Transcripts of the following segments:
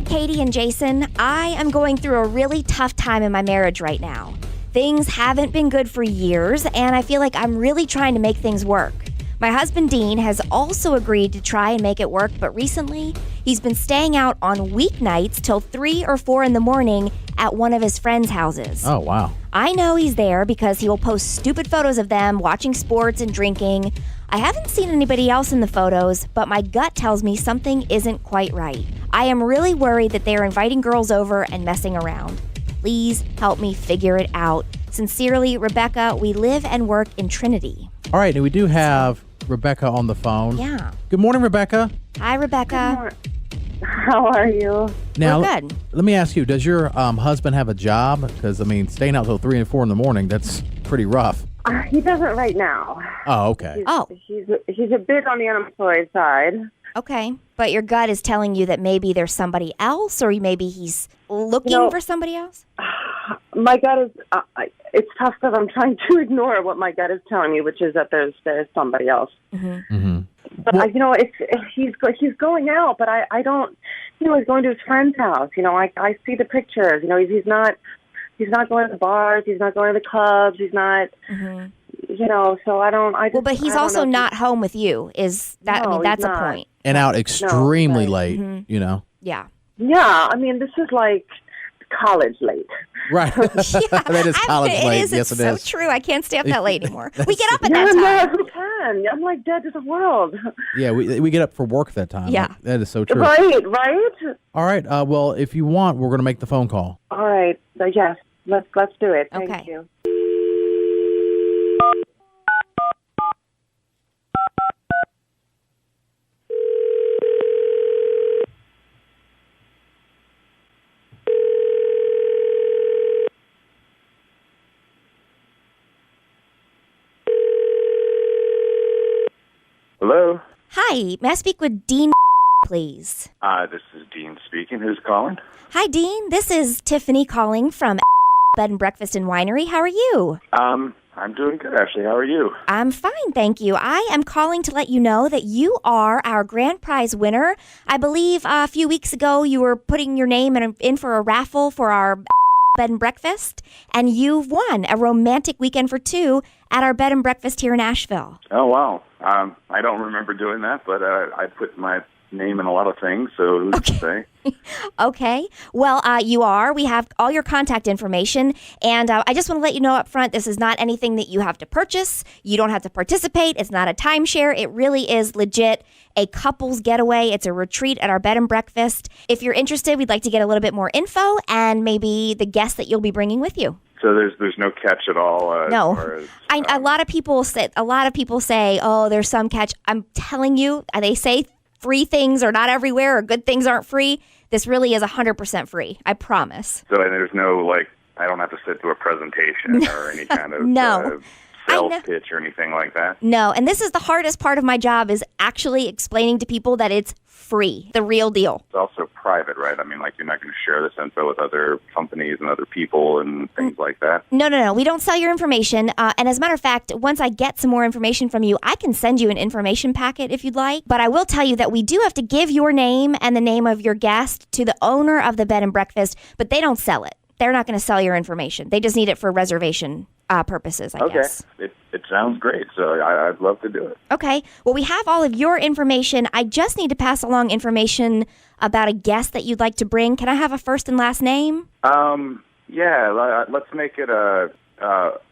it, Katie and Jason. I am going through a really tough time in my marriage right now. Things haven't been good for years, and I feel like I'm really trying to make things work. My husband, Dean, has also agreed to try and make it work, but recently, he's been staying out on weeknights till 3 or 4 in the morning at one of his friends' houses. Oh, wow. I know he's there because he will post stupid photos of them watching sports and drinking. I haven't seen anybody else in the photos, but my gut tells me something isn't quite right. I am really worried that they are inviting girls over and messing around. Please help me figure it out. Sincerely, Rebecca, we live and work in Trinity. All right, and we do have Rebecca on the phone. Yeah. Good morning, Rebecca. Hi, Rebecca. How are you? Now, We're good. let me ask you, does your husband have a job? Because, staying out till 3 and 4 in the morning, that's pretty rough. He doesn't right now. Oh, okay. He's a bit on the unemployed side. Okay, but your gut is telling you that maybe there's somebody else, or maybe he's looking for somebody else? My gut is, it's tough because I'm trying to ignore what my gut is telling me, which is that there's somebody else. Mm-hmm. Mm-hmm. But, he's going out, but I don't, he's going to his friend's house. I see the pictures. He's not going to the bars. He's not going to the clubs. He's not, so I don't. But he's also not home with you. Is that? No, that's he's a not. point. And out extremely late, Yeah. Yeah, this is like college late. Right. That is college late. It is. Yes, It's it so is. true. I can't stay up that late anymore. We get up at that No, time. who can? I'm like dead to the world. Yeah, we get up for work at that time. Yeah. That is so true. Right. All right. Well, if you want, we're going to make the phone call. All right. So yes, let's do it. Okay. Thank you. Hello? Hi, may I speak with Dean, please? This is Dean speaking. Who's calling? Hi, Dean. This is Tiffany calling from Bed and Breakfast and Winery. How are you? I'm doing good, Ashley. How are you? I'm fine, thank you. I am calling to let you know that you are our grand prize winner. I believe a few weeks ago you were putting your name in for a raffle for our bed and breakfast, and you've won a romantic weekend for 2 at our bed and breakfast here in Asheville. Oh, wow. I don't remember doing that, but I put my name in a lot of things, so who's to say? Okay. Well, you are. We have all your contact information, and I just want to let you know up front, this is not anything that you have to purchase. You don't have to participate. It's not a timeshare. It really is legit a couple's getaway. It's a retreat at our bed and breakfast. If you're interested, we'd like to get a little bit more info and maybe the guests that you'll be bringing with you. So there's no catch at all. No, as far as, a lot of people say, oh, there's some catch. I'm telling you, they say free things are not everywhere, or good things aren't free. This really is 100% free. I promise. So there's no I don't have to sit through a presentation or any kind of No. sales pitch or anything like that. No, and this is the hardest part of my job, is actually explaining to people that it's free, the real deal. It's also private, right? You're not going to share this info with other companies and other people and things like that. No. We don't sell your information. And as a matter of fact, once I get some more information from you, I can send you an information packet if you'd like. But I will tell you that we do have to give your name and the name of your guest to the owner of the bed and breakfast, but they don't sell it. They're not going to sell your information. They just need it for reservation purposes, I guess. It sounds great, so I'd love to do it. Okay. Well, we have all of your information. I just need to pass along information about a guest that you'd like to bring. Can I have a first and last name? Yeah, let's make it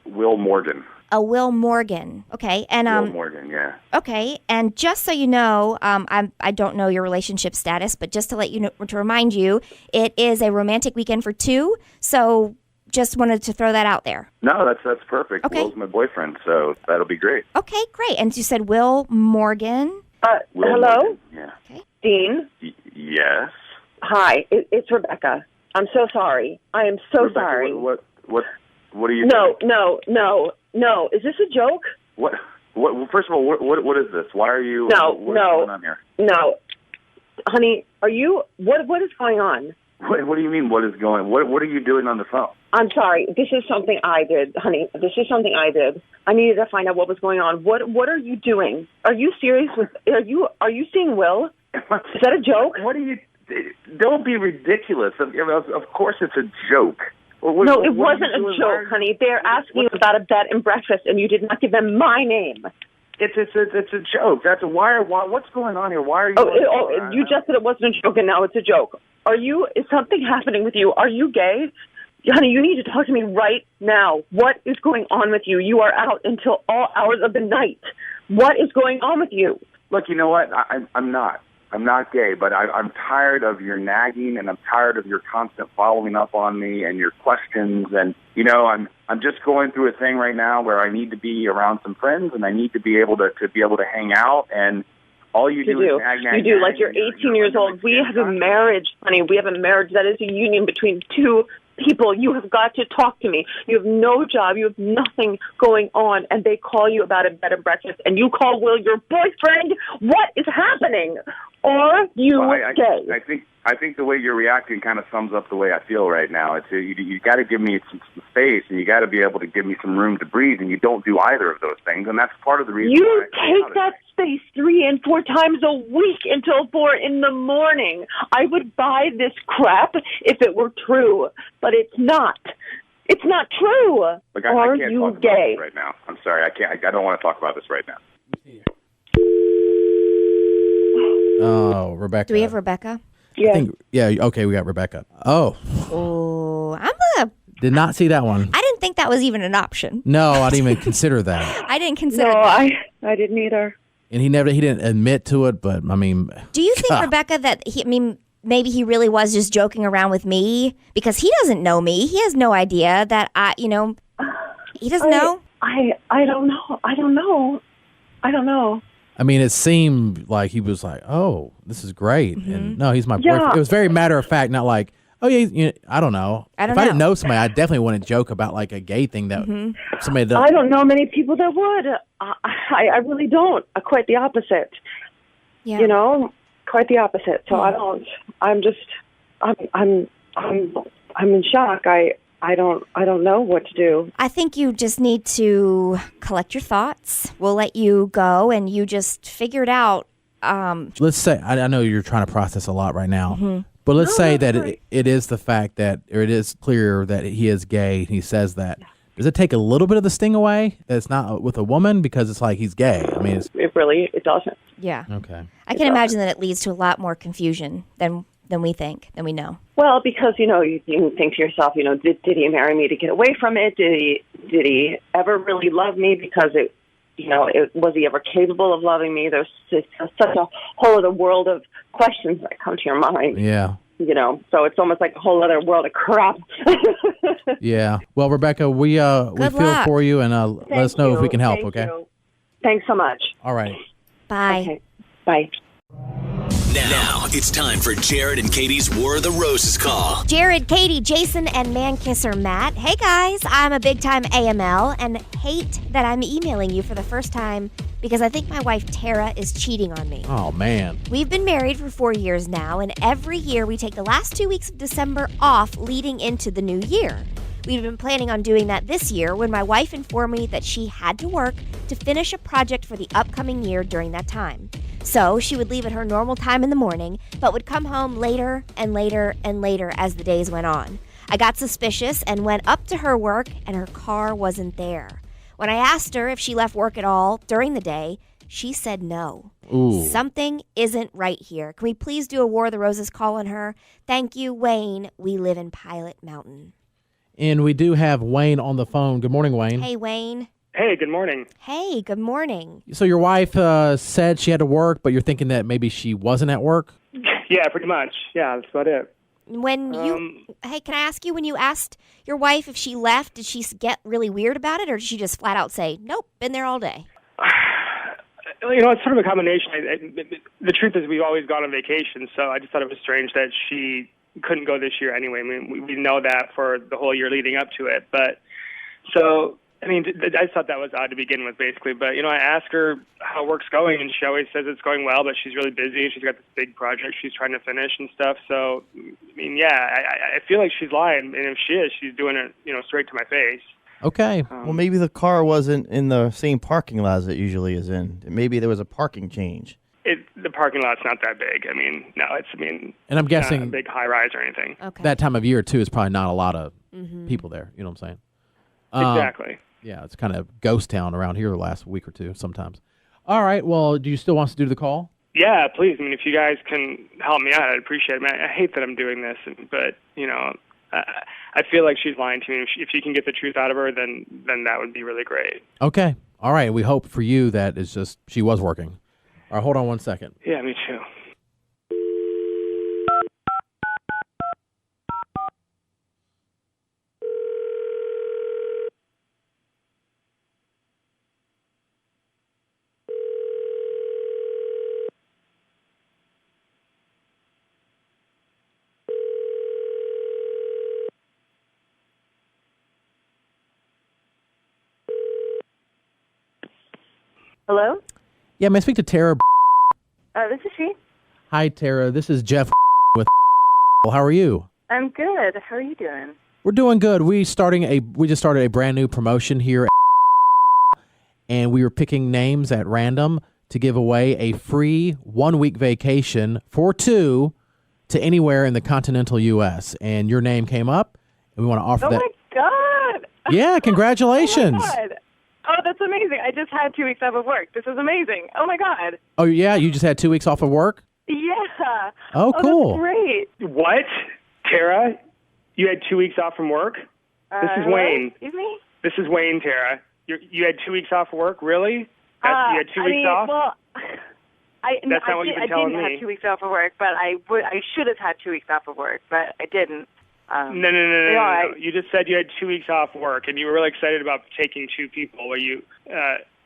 Will Morgan. A Will Morgan. Okay. And Will Morgan, yeah. Okay. And just so you know, I don't know your relationship status, but just to let you know, to remind you, it is a romantic weekend for 2. So just wanted to throw that out there. No, that's perfect. Okay. Will's my boyfriend, so that'll be great. Okay, great. And you said Will Morgan. Will hello? Morgan, yeah. Okay. Dean? Yes? Hi, it's Rebecca. I'm so sorry. I am so Rebecca, sorry. What are you No. Is this a joke? What? Well, first of all, what is this? Why are you... What's going on here? No. Honey, are you... What is going on? What do you mean, what is going... What are you doing on the phone? I'm sorry. This is something I did, honey. This is something I did. I needed to find out what was going on. What are you doing? Are you serious? Are you seeing Will? Is that a joke? What are you... don't be ridiculous. Of course, it's a joke. No, it wasn't a joke, honey. They're asking you about a bed and breakfast, and you did not give them my name. It's a joke. What's going on here? Why are you? You just said it wasn't a joke, and now it's a joke. Is something happening with you? Are you gay? Honey, you need to talk to me right now. What is going on with you? You are out until all hours of the night. What is going on with you? Look, you know what? I'm not. I'm not gay, but I'm tired of your nagging, and I'm tired of your constant following up on me and your questions. And I'm just going through a thing right now where I need to be around some friends, and I need to be able to hang out. And all you do is nag. You do. Like, you're 18 years old. We have a marriage, honey. We have a marriage that is a union between two people. You have got to talk to me. You have no job. You have nothing going on, and they call you about a bed and breakfast, and you call Will your boyfriend. What is happening? Are you gay? I think the way you're reacting kind of sums up the way I feel right now. It's you got to give me some space, and you got to be able to give me some room to breathe, and you don't do either of those things, and that's part of the reason. You take that space 3 and 4 times a week until 4 in the morning. I would buy this crap if it were true, but it's not. It's not true. Look, Are I can't you talk gay? about this right now. I'm sorry. I can't. I don't want to talk about this right now. Oh, Rebecca. Do we have Rebecca? Yeah. Okay, we got Rebecca. Oh, did not see that one. I didn't think that was even an option. No, I didn't even consider that. I didn't consider No, that. I didn't either. And he didn't admit to it, but I mean. Do you think, Rebecca, that maybe he really was just joking around with me because he doesn't know me. He has no idea that he doesn't know. I don't know. I don't know. I mean, it seemed like he was like, "Oh, this is great," and no, he's my boyfriend. It was very matter of fact, not like, "Oh yeah, I don't know." If I didn't know somebody, I definitely wouldn't joke about like a gay thing that somebody does. I don't know many people that would. I really don't. Quite the opposite. Yeah. Quite the opposite. So I don't. I'm in shock. I don't know what to do. I think you just need to collect your thoughts. We'll let you go, and you just figure it out. Let's say I know you're trying to process a lot right now, but let's say that it is the fact that, or it is clear that he is gay. And he says that. Does it take a little bit of the sting away that it's not with a woman because it's like he's gay? I mean, it doesn't. Yeah. Okay. I can imagine that it leads to a lot more confusion than we know. Well, because you think to yourself, did he marry me to get away from it? Did he ever really love me? Because was he ever capable of loving me? There's just such a whole other world of questions that come to your mind. Yeah. So it's almost like a whole other world of crap. Yeah. Well, Rebecca, we feel for you, and let us know if we can help. Thank okay. you. Thanks so much. All right. Bye. Okay. Bye. Now it's time for Jared and Katie's War of the Roses call. Jared, Katie, Jason, and man kisser Matt. Hey guys, I'm a big time AML and hate that I'm emailing you for the first time because I think my wife Tara is cheating on me. Oh man. We've been married for 4 years now, and every year we take the last 2 weeks of December off leading into the new year. We've been planning on doing that this year when my wife informed me that she had to work to finish a project for the upcoming year during that time. So she would leave at her normal time in the morning, but would come home later and later and later as the days went on. I got suspicious and went up to her work, and her car wasn't there. When I asked her if she left work at all during the day, she said no. Ooh. Something isn't right here. Can we please do a War of the Roses call on her? Thank you, Wayne. We live in Pilot Mountain. And we do have Wayne on the phone. Good morning, Wayne. Hey, Wayne. Hey, good morning. Hey, good morning. So your wife said she had to work, but you're thinking that maybe she wasn't at work? Yeah, pretty much. Yeah, that's about it. Hey, can I ask you, when you asked your wife if she left, did she get really weird about it, or did she just flat out say, nope, been there all day? It's sort of a combination. The truth is we've always gone on vacation, so I just thought it was strange that she couldn't go this year anyway. I mean, we know that for the whole year leading up to it. But so, I just thought that was odd to begin with, basically. But, I asked her how work's going, and she always says it's going well, but she's really busy. She's got this big project she's trying to finish and stuff. So, I feel like she's lying. And if she is, she's doing it, straight to my face. Okay. Well, maybe the car wasn't in the same parking lot as it usually is in. Maybe there was a parking change. the parking lot's not that big. I mean, no, And I'm it's guessing not a big high rise or anything. Okay. that time of year too is probably not a lot of people there. You know what I'm saying? Exactly. Yeah, it's kind of ghost town around here the last week or two sometimes. All right. Well, do you still want us to do the call? Yeah, please. I mean, if you guys can help me out, I'd appreciate it. I hate that I'm doing this, but I feel like she's lying to me. If you can get the truth out of her, then that would be really great. Okay. All right. We hope for you that it's just she was working. All right. Hold on 1 second. Yeah, me too. Hello? Yeah, may I speak to Tara? This is she. Hi, Tara. This is Jeff with. How are you? I'm good. How are you doing? We're doing good. We just started a brand new promotion here, and we were picking names at random to give away a free 1-week vacation for two to anywhere in the continental U.S. And your name came up, and we want to offer that. Oh, my God. Yeah, congratulations. Oh, my God. Oh, that's amazing. I just had 2 weeks off of work. This is amazing. Oh, my God. Oh, yeah? You just had 2 weeks off of work? Yeah. Oh, cool. That's great. What? Tara, you had 2 weeks off from work? This is hello? Wayne. Excuse me? This is Wayne, Tara. You had 2 weeks off of work? Really? You had 2 weeks off? Well, That's not what you've been telling I didn't me. have 2 weeks off of work, but I should have had 2 weeks off of work, but I didn't. No. You just said you had 2 weeks off work, and you were really excited about taking two people. Were you?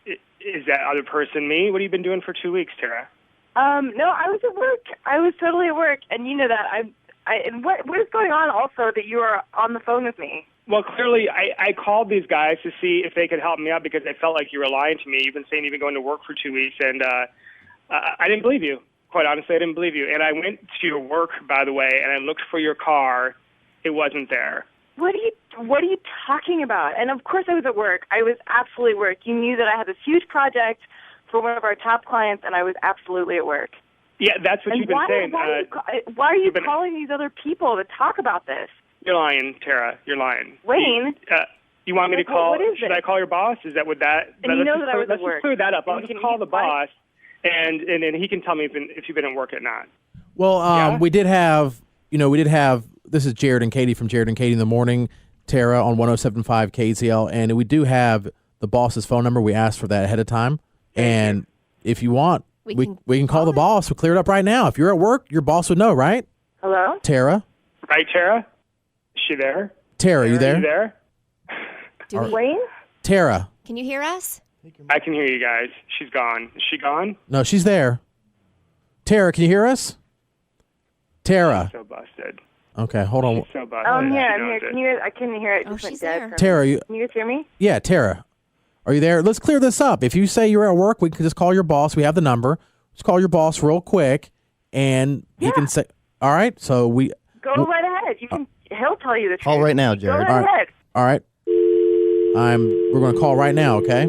Is that other person me? What have you been doing for 2 weeks, Tara? No, I was at work. I was totally at work, and you know that. And what is going on also that you are on the phone with me? Well, clearly, I called these guys to see if they could help me out because I felt like you were lying to me. You've been saying you've been going to work for 2 weeks, and I didn't believe you. Quite honestly, I didn't believe you. And I went to your work, by the way, and I looked for your car. It wasn't there. What are you talking about? And of course I was at work. I was absolutely at work. You knew that I had this huge project for one of our top clients, and I was absolutely at work. Yeah, that's what you've been saying. Why are you calling these other people to talk about this? You're lying, Tara. You're lying. Wayne. You want me to call? What is should it? I call your boss? Is that what that? And you know that I was at let's work. Just clear that up. I'll And just call the boss, and then he can tell me if you've been at work or not. Well, Yeah? we did have. This is Jared and Katie from Jared and Katie in the Morning, Tara on 107.5 KZL, and we do have the boss's phone number. We asked for that ahead of time, and if you want, we can call the boss. We'll clear it up right now. If you're at work, your boss would know, right? Hello? Tara? Right, Tara? Is she there? Tara, you there? Are you there? Wayne? Tara. Can you hear us? I can hear you guys. She's gone. Is she gone? No, she's there. Tara, can you hear us? Tara. So busted. Okay, hold on. So busted. Oh, I'm here. She I'm knows here. it. I couldn't hear it. It Oh, just went she's dead. there. for me. Tara, you. Can you guys hear me? Yeah, Tara. Are you there? Let's clear this up. If you say you're at work, we can just call your boss. We have the number. Just call your boss real quick, and he can say, all right, so we. Go right ahead. He'll tell you the truth. Call right now, Go Jared. right ahead. All right. We're going to call right now, okay?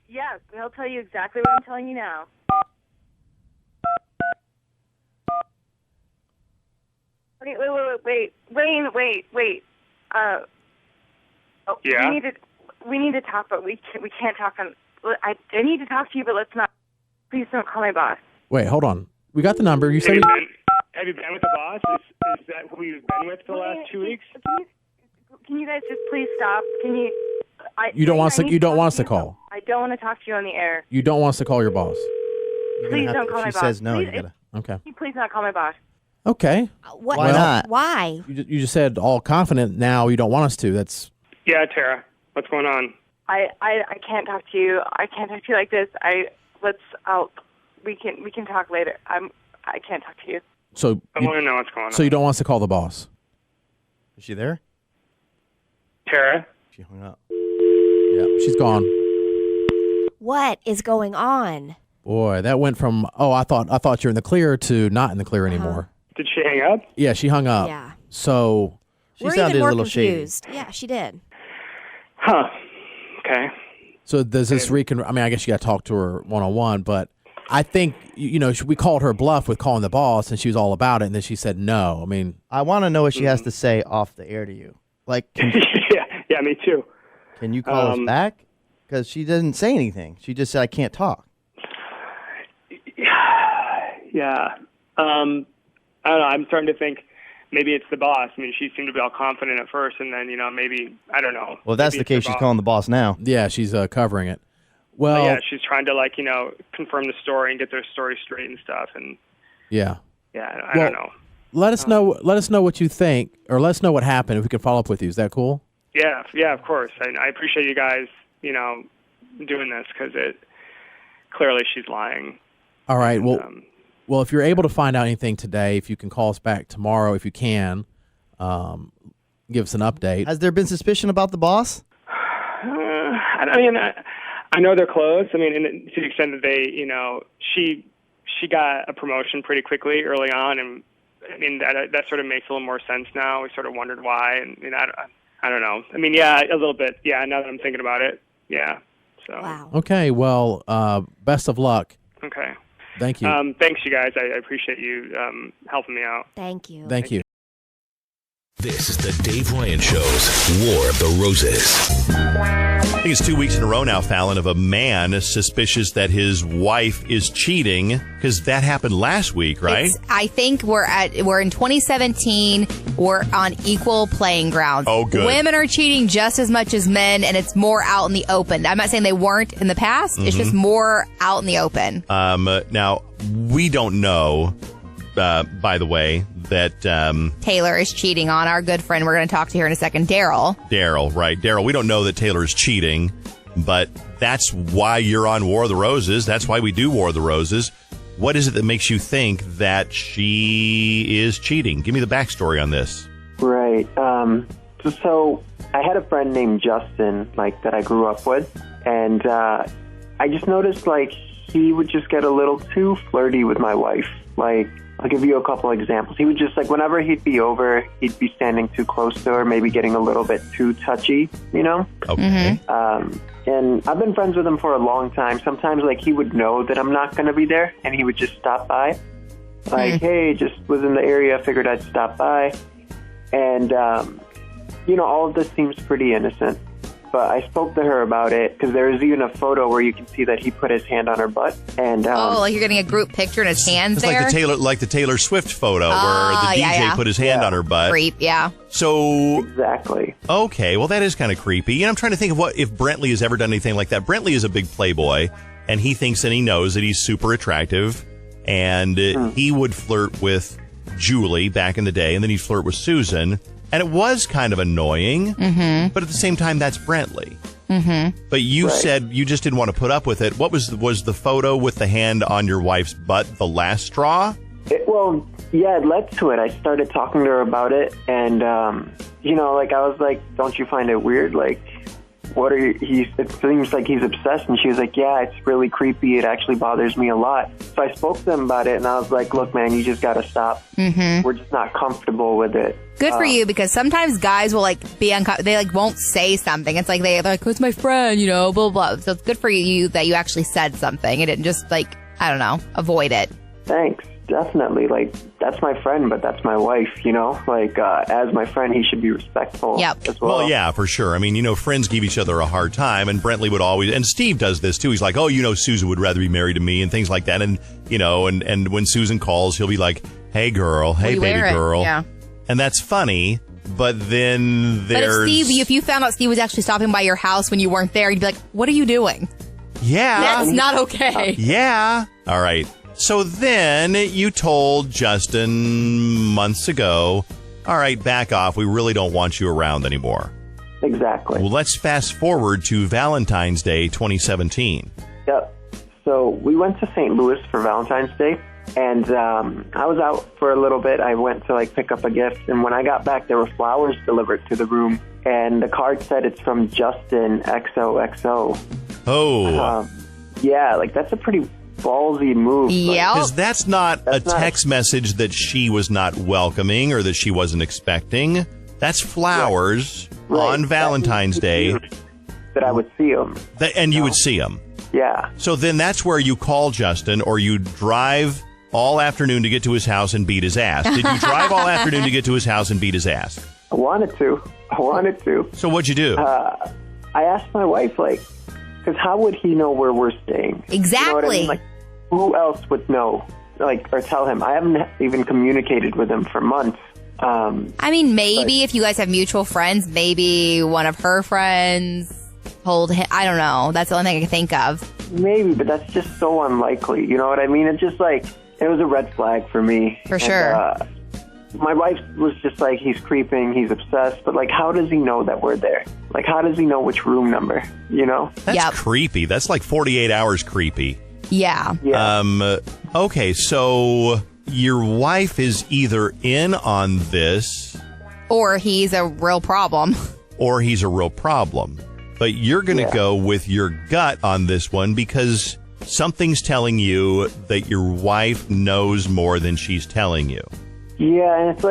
Yes, he'll tell you exactly what I'm telling you now. Okay, wait. Wayne, wait. Yeah? We need to talk, but we can't talk on. I need to talk to you, but let's not. Please don't call my boss. Wait, hold on. We got the number. You said Have you been with the boss? Is that who you've been with for the last 2 weeks? Can you guys just please stop? Can you? you don't want us to. You don't want us to call. I don't want to talk to you on the air. You don't want us to call your boss. Please don't call my If she boss. says no, Please, you gotta. Okay. Can you please not call my boss? Okay. What? Why not? Why? You just said all confident. Now you don't want us to. That's. Yeah, Tara. What's going on? I can't talk to you. I can't talk to you like this. We can talk later. I can't talk to you. So. I want to know what's going on. So you don't want us to call the boss. Is she there? Tara? She hung up. Yeah, she's gone. What is going on? Boy, that went from I thought you're in the clear to not in the clear anymore. Did she hang up? Yeah, she hung up. Yeah. So. She We're sounded even more a little shady. confused. Yeah, she did. Huh. Okay. So does this I mean, I guess you got to talk to her one-on-one, but I think, we called her bluff with calling the boss, and she was all about it, and then she said no. I mean, I want to know what she has to say off the air to you. Like, yeah, me too. Can you call us back? Because she didn't say anything. She just said, I can't talk. Yeah. I don't know. I'm starting to think maybe it's the boss. I mean, she seemed to be all confident at first, and then, maybe, I don't know. Well, if that's the case, she's calling the boss now. yeah, she's covering it. Well, yeah, she's trying to, confirm the story and get their story straight and stuff. And yeah. Yeah, I don't know. Let us know what you think, or let us know what happened if we can follow up with you. Is that cool? Yeah, of course. I appreciate you guys, doing this, because clearly she's lying. All right. Well, if you're able to find out anything today, if you can call us back tomorrow, if you can, give us an update. Has there been suspicion about the boss? I know they're close. I mean, to the extent that they, she got a promotion pretty quickly early on, and I mean that sort of makes a little more sense now. We sort of wondered why, and I don't know. I mean, yeah, a little bit. Yeah, now that I'm thinking about it, yeah. So. Wow. Okay. Well, best of luck. Okay. Thank you. Thanks, you guys. I appreciate you helping me out. Thank you. Thank you. This is the Dave Ryan Show's War of the Roses. I think it's 2 weeks in a row now, Fallon, of a man suspicious that his wife is cheating, because that happened last week, right? I think we're in 2017. We're on equal playing ground. Oh, good. Women are cheating just as much as men, and it's more out in the open. I'm not saying they weren't in the past. It's just more out in the open. Now, we don't know, by the way, that Taylor is cheating on our good friend we're going to talk to here in a second, Daryl. Daryl, we don't know that Taylor is cheating, but that's why you're on War of the Roses. That's why we do War of the Roses. What is it that makes you think that she is cheating? Give me the backstory on this. Right. So I had a friend named Justin, that I grew up with, and I just noticed, he would just get a little too flirty with my wife. I'll give you a couple examples. He would just, whenever he'd be over, he'd be standing too close to her, maybe getting a little bit too touchy, Okay. And I've been friends with him for a long time. Sometimes, he would know that I'm not going to be there, and he would just stop by. Hey, just was in the area, figured I'd stop by. And, all of this seems pretty innocent. But I spoke to her about it, because there is even a photo where you can see that he put his hand on her butt. And you're getting a group picture and his hands it's there? Like the Taylor Swift photo where the DJ put his hand on her butt. Creep, yeah. So exactly. Okay, well, that is kind of creepy. And I'm trying to think of if Brentley has ever done anything like that. Brentley is a big playboy, and he thinks and he knows that he's super attractive, and he would flirt with Julie back in the day, and then he'd flirt with Susan. And it was kind of annoying, but at the same time, that's Brentley. But you said you just didn't want to put up with it. What was the photo with the hand on your wife's butt the last straw? It led to it. I started talking to her about it, and, I was like, don't you find it weird? What are you, it seems like he's obsessed. And she was like, yeah, it's really creepy. It actually bothers me a lot. So I spoke to him about it, and I was like, look, man, you just got to stop. We're just not comfortable with it. Good for you, because sometimes guys will be uncomfortable. They won't say something. It's they're like, oh, it's my friend, blah, blah, blah. So it's good for you that you actually said something and didn't just I don't know, avoid it. Thanks. Definitely. That's my friend, but that's my wife, as my friend, he should be respectful as well. Well, yeah, for sure. I mean, friends give each other a hard time, and Brentley would always, and Steve does this too. He's like, oh, Susan would rather be married to me and things like that. And, and when Susan calls, he'll be like, hey, girl, hey, baby girl. Yeah. And that's funny. But then there's... But if you found out Steve was actually stopping by your house when you weren't there, you'd be like, what are you doing? Yeah. That's not okay. Yeah. All right. So then you told Justin months ago, all right, back off. We really don't want you around anymore. Exactly. Well, let's fast forward to Valentine's Day 2017. Yep. So we went to St. Louis for Valentine's Day, and I was out for a little bit. I went to pick up a gift, and when I got back, there were flowers delivered to the room, and the card said it's from Justin XOXO. Oh. Yeah, that's a pretty ballsy move. Yeah. Because that's not a text message that she was not welcoming or that she wasn't expecting. That's flowers on Valentine's Day that I would see him. And you would see him. Yeah. So then that's where you call Justin, or you drive all afternoon to get to his house and beat his ass. Did you drive all afternoon to get to his house and beat his ass? I wanted to. So what'd you do? I asked my wife, because how would he know where we're staying? Exactly. You know what I mean? Like, who else would know? Or tell him. I haven't even communicated with him for months. I mean, maybe if you guys have mutual friends, maybe one of her friends told him. I don't know. That's the only thing I can think of. Maybe, but that's just so unlikely. You know what I mean? It's just it was a red flag for me. For sure. My wife was just he's creeping, he's obsessed, but how does he know that we're there? How does he know which room number, you know? That's creepy. That's 48 hours creepy. Yeah. Okay, so your wife is either in on this, or he's a real problem. But you're going to go with your gut on this one because something's telling you that your wife knows more than she's telling you. Yeah, and it's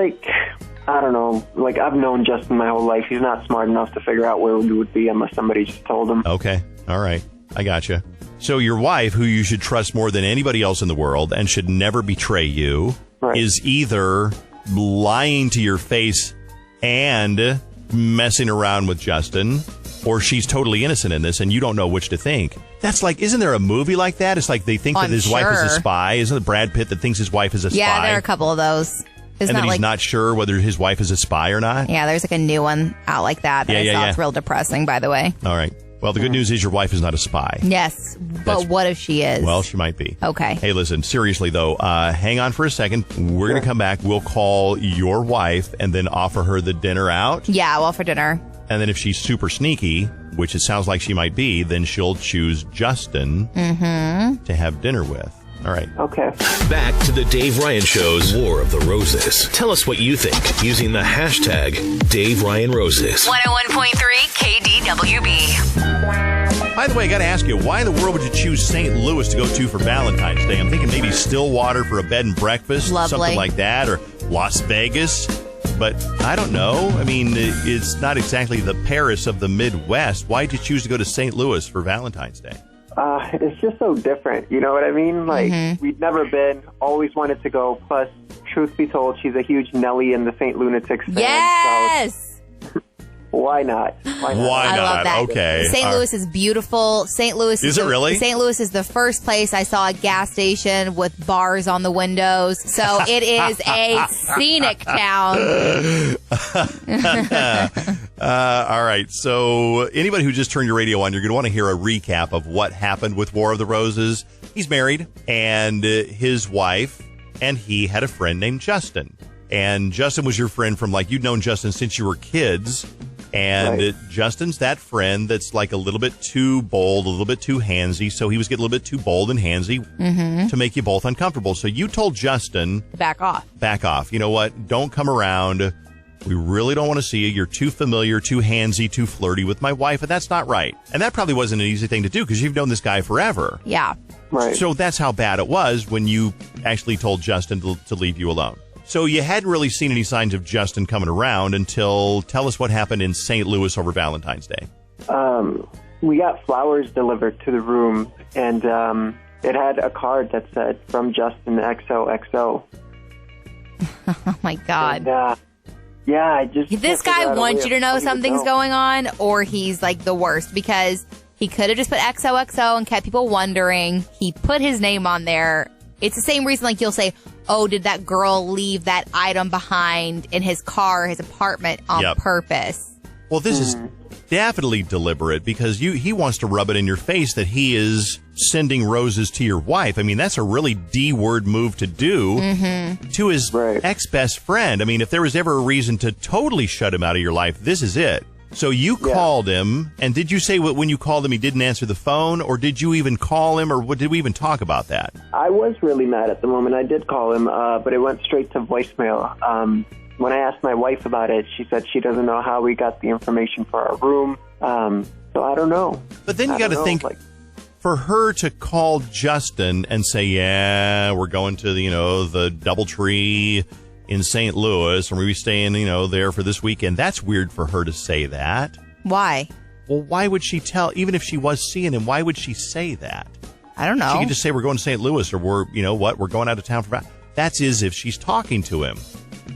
I don't know. I've known Justin my whole life. He's not smart enough to figure out where we would be unless somebody just told him. Okay. All right. I gotcha. So your wife, who you should trust more than anybody else in the world and should never betray you, is either lying to your face and messing around with Justin, or she's totally innocent in this and you don't know which to think. That's isn't there a movie like that? It's they think that his wife is a spy. Isn't it Brad Pitt that thinks his wife is a spy? Yeah, there are a couple of those. And then he's not sure whether his wife is a spy or not? Yeah, there's a new one out like that. I saw. It's real depressing, by the way. All right. Well, the good news is your wife is not a spy. Yes, but what if she is? Well, she might be. Okay. Hey, listen, seriously, though, hang on for a second. We're going to come back. We'll call your wife and then offer her the dinner out. Yeah, well, for dinner. And then if she's super sneaky, which it sounds like she might be, then she'll choose Justin to have dinner with. All right. Okay. Back to the Dave Ryan Show's War of the Roses. Tell us what you think using the hashtag Dave Ryan Roses. 101.3 KDWB. By the way, I got to ask you, why in the world would you choose St. Louis to go to for Valentine's Day? I'm thinking maybe Stillwater for a bed and breakfast, something like that, or Las Vegas. But I don't know. I mean, it's not exactly the Paris of the Midwest. Why did you choose to go to St. Louis for Valentine's Day? It's just so different. You know what I mean? We'd never been, always wanted to go. Plus, truth be told, she's a huge Nelly and the St. Lunatics fan. Yes! So why not? Why not? I love that. Okay. St. Louis is beautiful. St. Louis is it really? St. Louis is the first place I saw a gas station with bars on the windows. So it is a scenic town. All right. So anybody who just turned your radio on, you're going to want to hear a recap of what happened with War of the Roses. He's married, and his wife and he had a friend named Justin. And Justin was your friend from you'd known Justin since you were kids. And Justin's that friend that's a little bit too bold, a little bit too handsy. So he was getting a little bit too bold and handsy to make you both uncomfortable. So you told Justin, back off. Back off. You know what? Don't come around. We really don't want to see you. You're too familiar, too handsy, too flirty with my wife. And that's not right. And that probably wasn't an easy thing to do because you've known this guy forever. Yeah. Right. So that's how bad it was when you actually told Justin to leave you alone. So you hadn't really seen any signs of Justin coming around until, tell us what happened in St. Louis over Valentine's Day. We got flowers delivered to the room, and it had a card that said, "From Justin XOXO." Oh, my God. And, I just... This guy wants you to know something's going on, or he's, the worst, because he could have just put XOXO and kept people wondering. He put his name on there. It's the same reason, you'll say, oh, did that girl leave that item behind in his car, his apartment on purpose? Well, this is definitely deliberate because he wants to rub it in your face that he is sending roses to your wife. I mean, that's a really D-word move to do to his ex-best friend. I mean, if there was ever a reason to totally shut him out of your life, this is it. So you called him, and did you say when you called him he didn't answer the phone, or did you even call him, or did we even talk about that? I was really mad at the moment. I did call him, but it went straight to voicemail. When I asked my wife about it, she said she doesn't know how we got the information for our room. So I don't know. But then you got to think, for her to call Justin and say, yeah, we're going to the DoubleTree in St. Louis, and we'll be staying, there for this weekend. That's weird for her to say that. Why? Well, why would she tell, even if she was seeing him, why would she say that? I don't know. She could just say, we're going to St. Louis, or we're going out of town for... That's as if she's talking to him.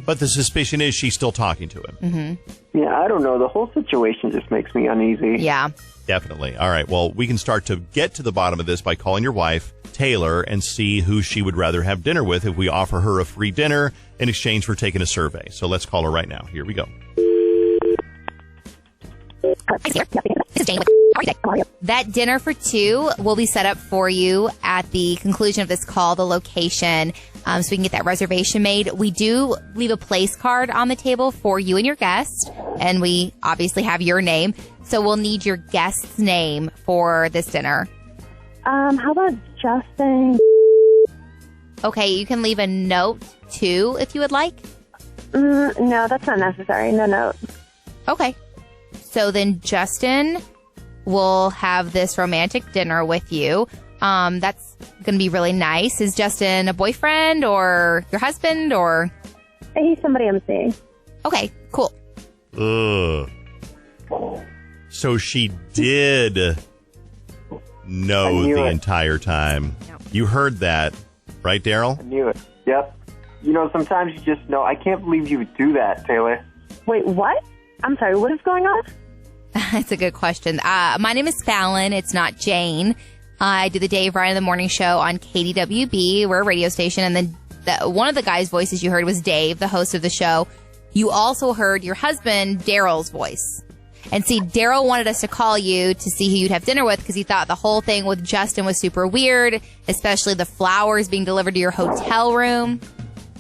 But the suspicion is she's still talking to him. Mm-hmm. Yeah, I don't know. The whole situation just makes me uneasy. Yeah. Definitely. All right. Well, we can start to get to the bottom of this by calling your wife, Taylor, and see who she would rather have dinner with if we offer her a free dinner in exchange for taking a survey. So let's call her right now. Here we go. That dinner for two will be set up for you at the conclusion of this call, the location, so we can get that reservation made. We do leave a place card on the table for you and your guest, and we obviously have your name. So we'll need your guest's name for this dinner. How about Justin? Okay, you can leave a note too if you would like. No, that's not necessary. No note. Okay. So then Justin will have this romantic dinner with you. That's going to be really nice. Is Justin a boyfriend or your husband or? He's somebody I'm seeing. Okay, cool. Ugh. So she did know the entire time. Yep. You heard that, right, Daryl? I knew it. Yep. Sometimes you just know. I can't believe you would do that, Taylor. Wait, what? I'm sorry, what is going on? That's a good question. My name is Fallon. It's not Jane. I do the Dave Ryan in the Morning Show on KDWB. We're a radio station. And then one of the guys' voices you heard was Dave, the host of the show. You also heard your husband, Daryl's voice. And see, Daryl wanted us to call you to see who you'd have dinner with because he thought the whole thing with Justin was super weird, especially the flowers being delivered to your hotel room.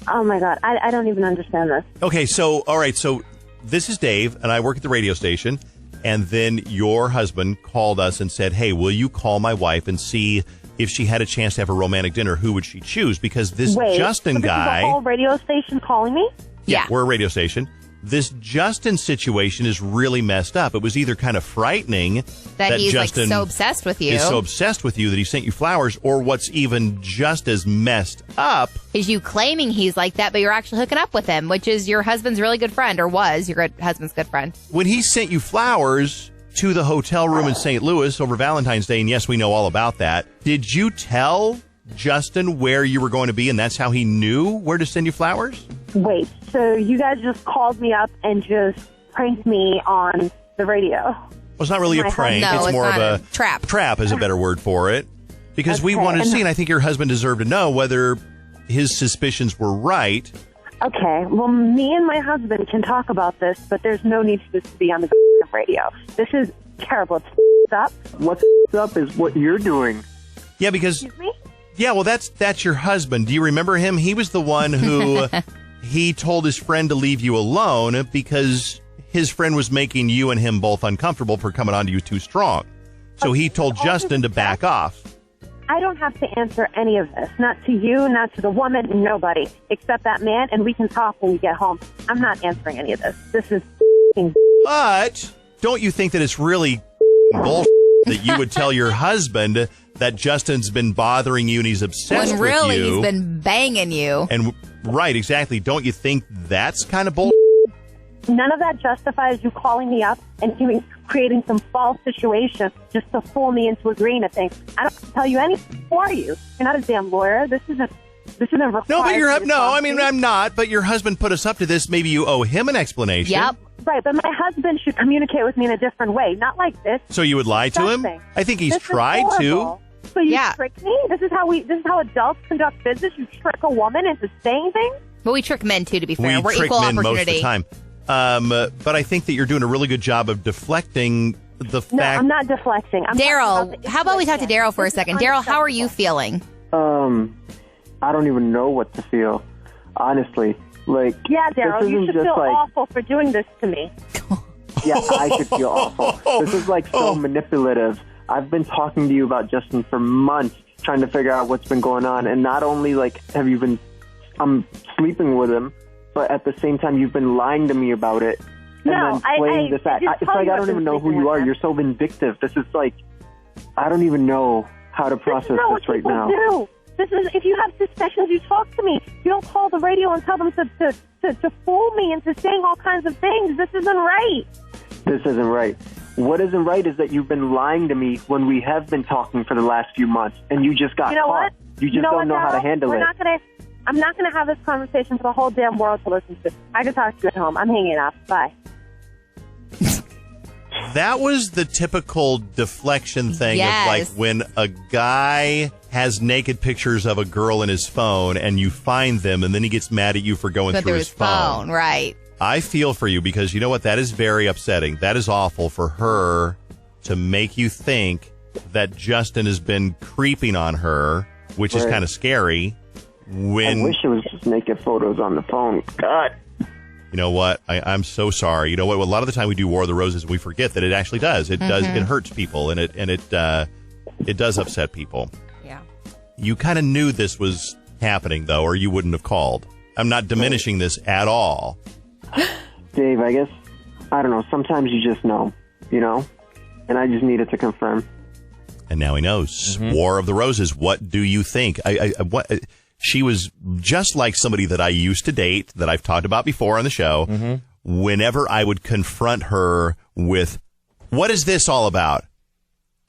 Oh, my God. I don't even understand this. Okay, all right, so this is Dave, and I work at the radio station. And then your husband called us and said, hey, will you call my wife and see if she had a chance to have a romantic dinner, who would she choose? Because this Justin guy... Is the whole radio station calling me? Yeah. We're a radio station. This Justin situation is really messed up. It was either kind of frightening that he's Justin so obsessed with you. Is so obsessed with you that he sent you flowers, or what's even just as messed up is you claiming he's like that, but you're actually hooking up with him, which is your husband's really good friend, or was your husband's good friend. When he sent you flowers to the hotel room in St. Louis over Valentine's Day, and yes, we know all about that, did you tell Justin where you were going to be, and that's how he knew where to send you flowers? Wait, so you guys just called me up and just pranked me on the radio? Well, it's not really a prank. No, it's more of a trap. Trap is a better word for it. Because we wanted to see, and I think your husband deserved to know whether his suspicions were right. Okay, well, me and my husband can talk about this, but there's no need for this to be on the radio. This is terrible. It's up. What's up is what you're doing. Yeah, because... Excuse me? Yeah, well, that's your husband. Do you remember him? He was the one who... He told his friend to leave you alone because his friend was making you and him both uncomfortable for coming on to you too strong. So he told Justin to back off. I don't have to answer any of this. Not to you, not to the woman, nobody. Except that man, and we can talk when we get home. I'm not answering any of this. This is But don't you think that it's really bullshit that you would tell your husband that Justin's been bothering you and he's obsessed when really with you? He's been banging you. And right, exactly. Don't you think that's kind of bullshit? None of that justifies you calling me up and creating some false situation just to fool me into agreeing to things. I don't tell you anything for you. You're not a damn lawyer. This isn't required. No, but I'm not. But your husband put us up to this. Maybe you owe him an explanation. Yep. Right, but my husband should communicate with me in a different way, not like this. So you would lie to him? I think he's tried to. So you trick me? This is how adults conduct business. You trick a woman into saying things. But we trick men too. To be fair, We we're trick equal men opportunity. most of the time. But I think that you're doing a really good job of deflecting the fact. No, I'm not deflecting. Daryl, how about we talk to Daryl for a second? Daryl, how are you feeling? I don't even know what to feel. Honestly, yeah, Daryl, you should feel awful for doing this to me. Yeah, I should feel awful. This is so manipulative. I've been talking to you about Justin for months, trying to figure out what's been going on, and not only have you been, I'm sleeping with him, but at the same time you've been lying to me about it, and then playing this act. It's I don't even know who you are. You're so vindictive. This is I don't even know how to process this right now. Do. This is, if you have suspicions, you talk to me. You don't call the radio and tell them to fool me into saying all kinds of things. This isn't right. This isn't right. what isn't right is that you've been lying to me when we have been talking for the last few months, and you just got You know caught. what? You just don't know how to handle it. I'm not gonna have this conversation for the whole damn world to listen to. I can talk to you at home. I'm hanging up. Bye. That was the typical deflection thing of like Yes. when a guy has naked pictures of a girl in his phone and you find them and then he gets mad at you for going But through through his his phone, right? I feel for you because you know what? That is very upsetting. That is awful for her to make you think that Justin has been creeping on her, which is Right. kind of scary. When I wish it was just naked photos on the phone. God. you know what? I'm so sorry. You know what? A lot of the time we do War of the Roses, we forget that it actually does. It does. It hurts people, and it does upset people. Yeah. You kind of knew this was happening, though, or you wouldn't have called. I'm not diminishing this at all. Dave, I guess, I don't know. Sometimes you just know, and I just needed to confirm. And now he knows. War of the Roses. What do you think? She was just like somebody that I used to date that I've talked about before on the show. Whenever I would confront her with, what is this all about?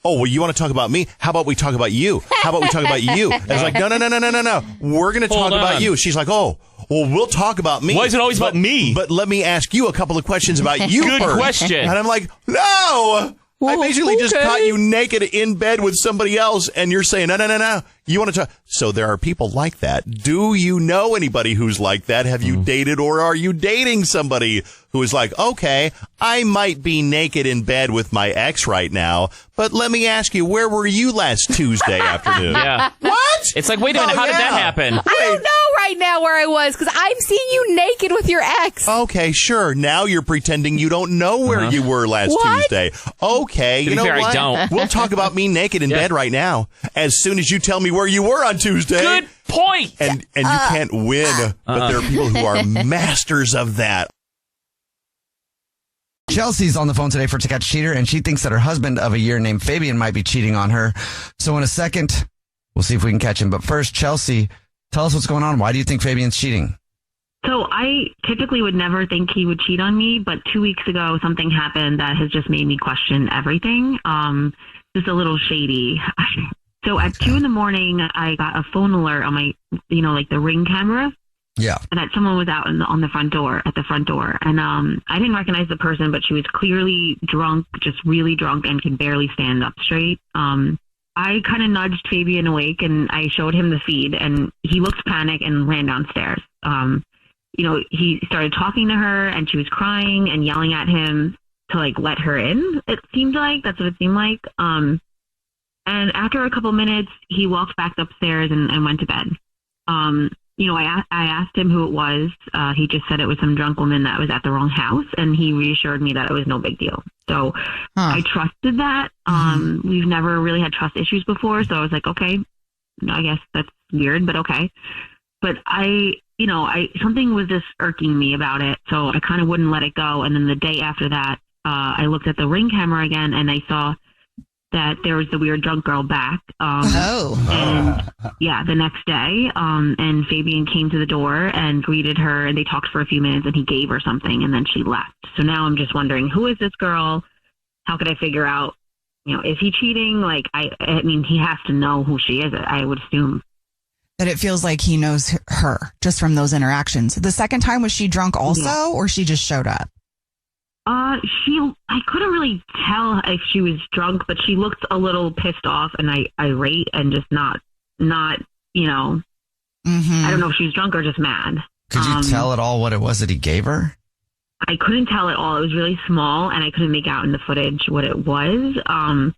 Oh, well, you want to talk about me? How about we talk about you? How about we talk about you? I was like, no. We're going to talk about you. She's like, oh, well, we'll talk about me. Why is it always about me? But let me ask you a couple of questions about you Good first. question. And I'm like, no. I basically just caught you naked in bed with somebody else, and you're saying, no. You want to talk? So there are people like that. Do you know anybody who's like that? Have you dated, or are you dating somebody who is like, okay, I might be naked in bed with my ex right now, but let me ask you, where were you last Tuesday afternoon? Yeah. What? It's like, wait a minute, how did that happen? I don't know right now where I was because I'm seeing you naked with your ex. Okay, sure. Now you're pretending you don't know where you were last What? Tuesday. Okay, To you be know fair, I what? don't. We'll talk about me naked in bed right now. As soon as you tell me where you were on Tuesday. Good point. And you can't win, but there are people who are masters of that. Chelsea's on the phone today for To Catch a Cheater, and she thinks that her husband of a year named Fabian might be cheating on her. So in a second, we'll see if we can catch him. But first, Chelsea, tell us what's going on. Why do you think Fabian's cheating? So I typically would never think he would cheat on me, but 2 weeks ago something happened that has just made me question everything. Just a little shady. So at 2 a.m, I got a phone alert on my, like the Ring camera. Yeah. And that someone was out at the front door. And I didn't recognize the person, but she was clearly drunk, just really drunk, and could barely stand up straight. I kind of nudged Fabian awake, and I showed him the feed, and he looked panicked and ran downstairs. He started talking to her, and she was crying and yelling at him to let her in. It seemed like that's what it seemed like. And after a couple minutes, he walked back upstairs and went to bed. I asked him who it was. He just said it was some drunk woman that was at the wrong house, and he reassured me that it was no big deal. So I trusted that. We've never really had trust issues before, so I was like, okay, I guess that's weird, but okay. But something was just irking me about it, so I kind of wouldn't let it go. And then the day after that, I looked at the Ring camera again, and I saw that there was the weird drunk girl back. And the next day, and Fabian came to the door and greeted her, and they talked for a few minutes, and he gave her something, and then she left. So now I'm just wondering, who is this girl? How could I figure out, is he cheating? I mean, he has to know who she is, I would assume. That it feels like he knows her just from those interactions. The second time, was she drunk also, or she just showed up? I couldn't really tell if she was drunk, but she looked a little pissed off and irate and just not, I don't know if she was drunk or just mad. Could you tell at all what it was that he gave her? I couldn't tell at all. It was really small, and I couldn't make out in the footage what it was. And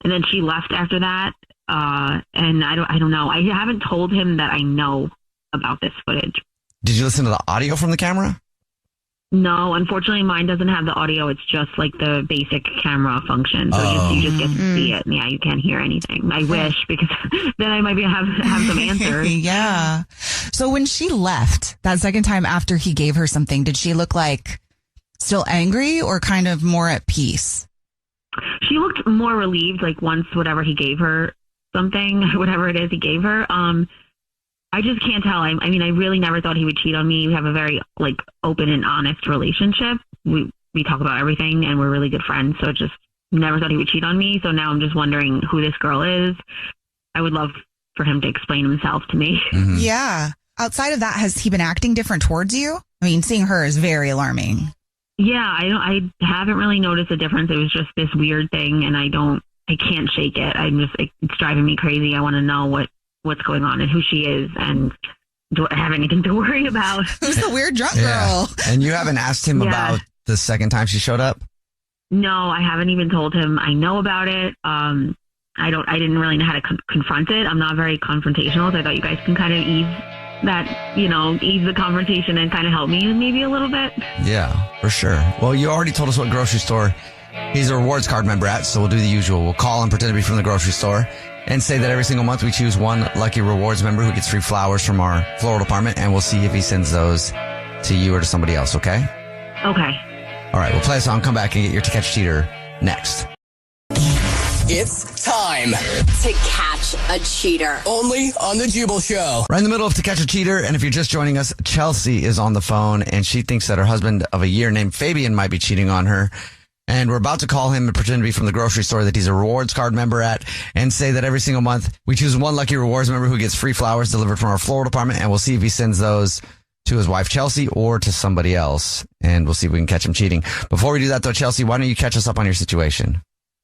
then she left after that. And I don't know. I haven't told him that I know about this footage. Did you listen to the audio from the camera? No, unfortunately, mine doesn't have the audio. It's just the basic camera function. So you just get to see it. And yeah, you can't hear anything. I wish, because then I might have some answers. Yeah. So when she left that second time after he gave her something, did she look like still angry or kind of more at peace? She looked more relieved, once whatever he gave her something, whatever it is he gave her. I just can't tell. I mean, I really never thought he would cheat on me. We have a very open and honest relationship. We talk about everything, and we're really good friends. So never thought he would cheat on me. So now I'm just wondering who this girl is. I would love for him to explain himself to me. Mm-hmm. Yeah. Outside of that, has he been acting different towards you? I mean, seeing her is very alarming. Yeah, I haven't really noticed a difference. It was just this weird thing, and I can't shake it. It's driving me crazy. I want to know what's going on and who she is, and do I have anything to worry about? Who's the weird drunk girl? And you haven't asked him about the second time she showed up? No, I haven't even told him I know about it. I didn't really know how to confront it. I'm not very confrontational, so I thought you guys can kind of ease the confrontation and kind of help me maybe a little bit. Yeah, for sure. Well, you already told us what grocery store he's a rewards card member at, so we'll do the usual. We'll call and pretend to be from the grocery store and say that every single month we choose one lucky rewards member who gets free flowers from our floral department, and we'll see if he sends those to you or to somebody else, okay? Okay. All right, we'll play a song, come back, and get your To Catch a Cheater next. It's time to catch a cheater. Only on the Jubal Show. Right in the middle of To Catch a Cheater, and if you're just joining us, Chelsea is on the phone, and she thinks that her husband of a year named Fabian might be cheating on her. And we're about to call him and pretend to be from the grocery store that he's a rewards card member at, and say that every single month we choose one lucky rewards member who gets free flowers delivered from our floral department, and we'll see if he sends those to his wife, Chelsea, or to somebody else, and we'll see if we can catch him cheating. Before we do that, though, Chelsea, why don't you catch us up on your situation?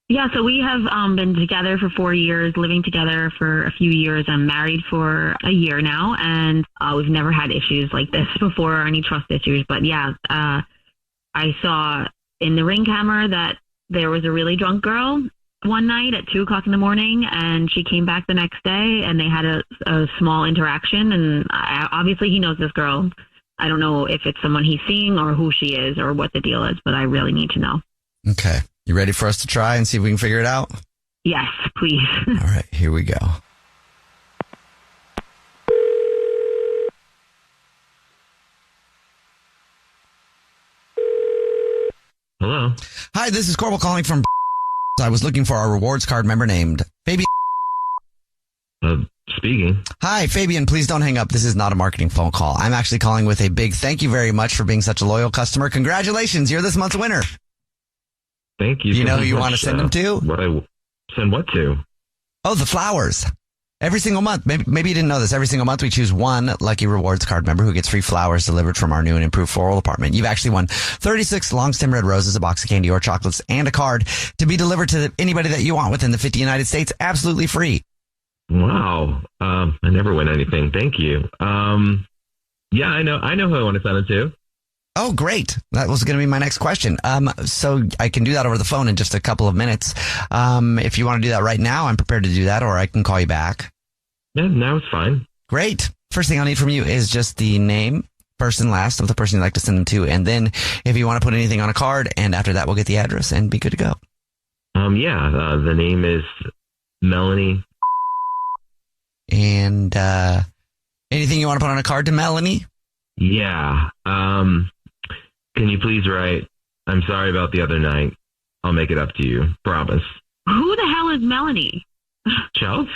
Yeah, so we have been together for 4 years, living together for a few years. I'm married for a year now, and we've never had issues like this before or any trust issues. But yeah, I saw in the Ring camera that there was a really drunk girl one night at 2 o'clock in the morning, and she came back the next day, and they had a small interaction, and obviously he knows this girl. I don't know if it's someone he's seeing or who she is or what the deal is, but I really need to know. Okay. You ready for us to try and see if we can figure it out? Yes, please. All right, here we go. Hello. Hi, this is Corbel calling from I was looking for our rewards card member named Fabian. Speaking. Hi, Fabian, please don't hang up. This is not a marketing phone call. I'm actually calling with a big thank you very much for being such a loyal customer. Congratulations, you're this month's winner. Thank you. You know so who you much. want to send them to? Send what to? Oh, the flowers. Every single month. Maybe you didn't know this. Every single month we choose one lucky rewards card member who gets free flowers delivered from our new and improved floral department. You've actually won 36 long stem red roses, a box of candy or chocolates, and a card to be delivered to anybody that you want within the 50 United States, absolutely free. Wow. I never win anything. Thank you. Yeah, I know who I want to send it to. Oh, great. That was going to be my next question. So I can do that over the phone in just a couple of minutes. If you want to do that right now, I'm prepared to do that, or I can call you back. Yeah, now it's fine. Great. First thing I'll need from you is just the name, first and last, of the person you'd like to send them to. And then if you want to put anything on a card, and after that, we'll get the address and be good to go. The name is Melanie. And anything you want to put on a card to Melanie? Yeah. Can you please write, I'm sorry about the other night. I'll make it up to you. Promise. Who the hell is Melanie? Chelsea?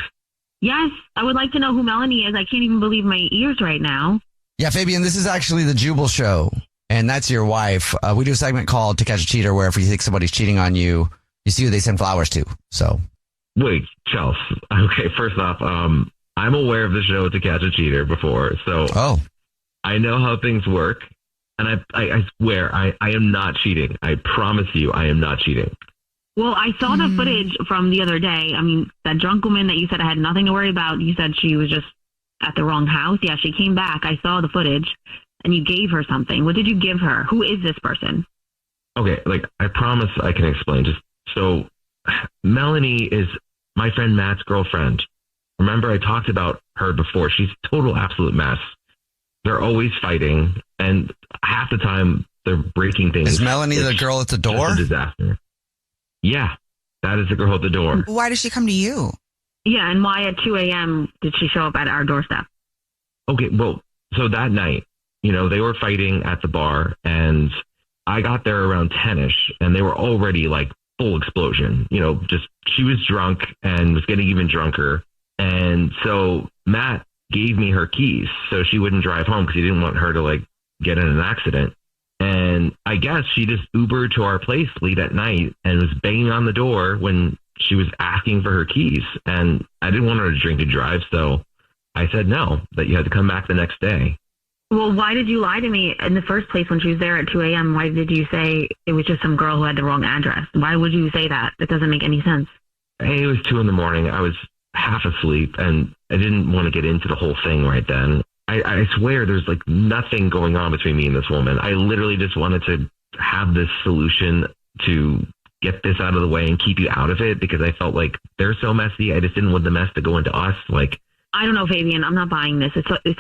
Yes, I would like to know who Melanie is. I can't even believe my ears right now. Yeah, Fabian, this is actually the Jubal Show, and that's your wife. We do a segment called To Catch a Cheater, where if you think somebody's cheating on you, you see who they send flowers to. So, wait, Chelsea. Okay, first off, I'm aware of the show To Catch a Cheater before, so I know how things work, and I swear I am not cheating. I promise you, I am not cheating. Well, I saw the footage from the other day. I mean, that drunk woman that you said I had nothing to worry about, you said she was just at the wrong house. Yeah, she came back. I saw the footage, and you gave her something. What did you give her? Who is this person? Okay, I promise I can explain. So, Melanie is my friend Matt's girlfriend. Remember, I talked about her before. She's a total absolute mess. They're always fighting, and half the time they're breaking things. Is Melanie the girl at the door? It's a disaster. Yeah, that is the girl at the door. Why does she come to you? Yeah, and why at 2 a.m. did she show up at our doorstep? Okay, well, so that night, they were fighting at the bar, and I got there around 10-ish, and they were already full explosion. She was drunk and was getting even drunker. And so Matt gave me her keys so she wouldn't drive home because he didn't want her to get in an accident. And And I guess she just Ubered to our place late at night and was banging on the door when she was asking for her keys. And I didn't want her to drink and drive, so I said no, that you had to come back the next day. Well, why did you lie to me in the first place when she was there at 2 a.m.? Why did you say it was just some girl who had the wrong address? Why would you say that? That doesn't make any sense. Hey, it was 2 a.m. I was half asleep, and I didn't want to get into the whole thing right then. I swear there's like nothing going on between me and this woman. I literally just wanted to have this solution to get this out of the way and keep you out of it because I felt like they're so messy. I just didn't want the mess to go into us. Like, I don't know, Fabian. I'm not buying this. It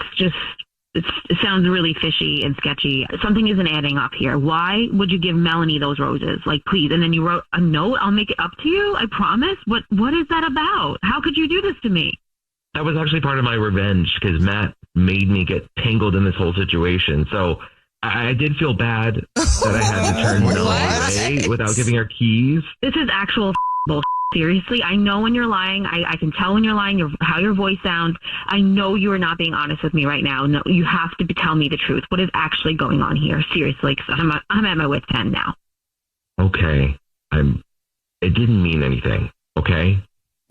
sounds really fishy and sketchy. Something isn't adding up here. Why would you give Melanie those roses? Like, please. And then you wrote a note. I'll make it up to you. I promise. What is that about? How could you do this to me? that was actually part of my revenge because Matt made me get tangled in this whole situation. So I did feel bad that I had to turn Melanie away without giving her keys. This is actual bullshit. Seriously, I know when you're lying. I can tell when you're lying, how your voice sounds. I know you are not being honest with me right now. No, you have to tell me the truth. What is actually going on here? Seriously, because I'm at my wit's end now. Okay, it didn't mean anything. Okay,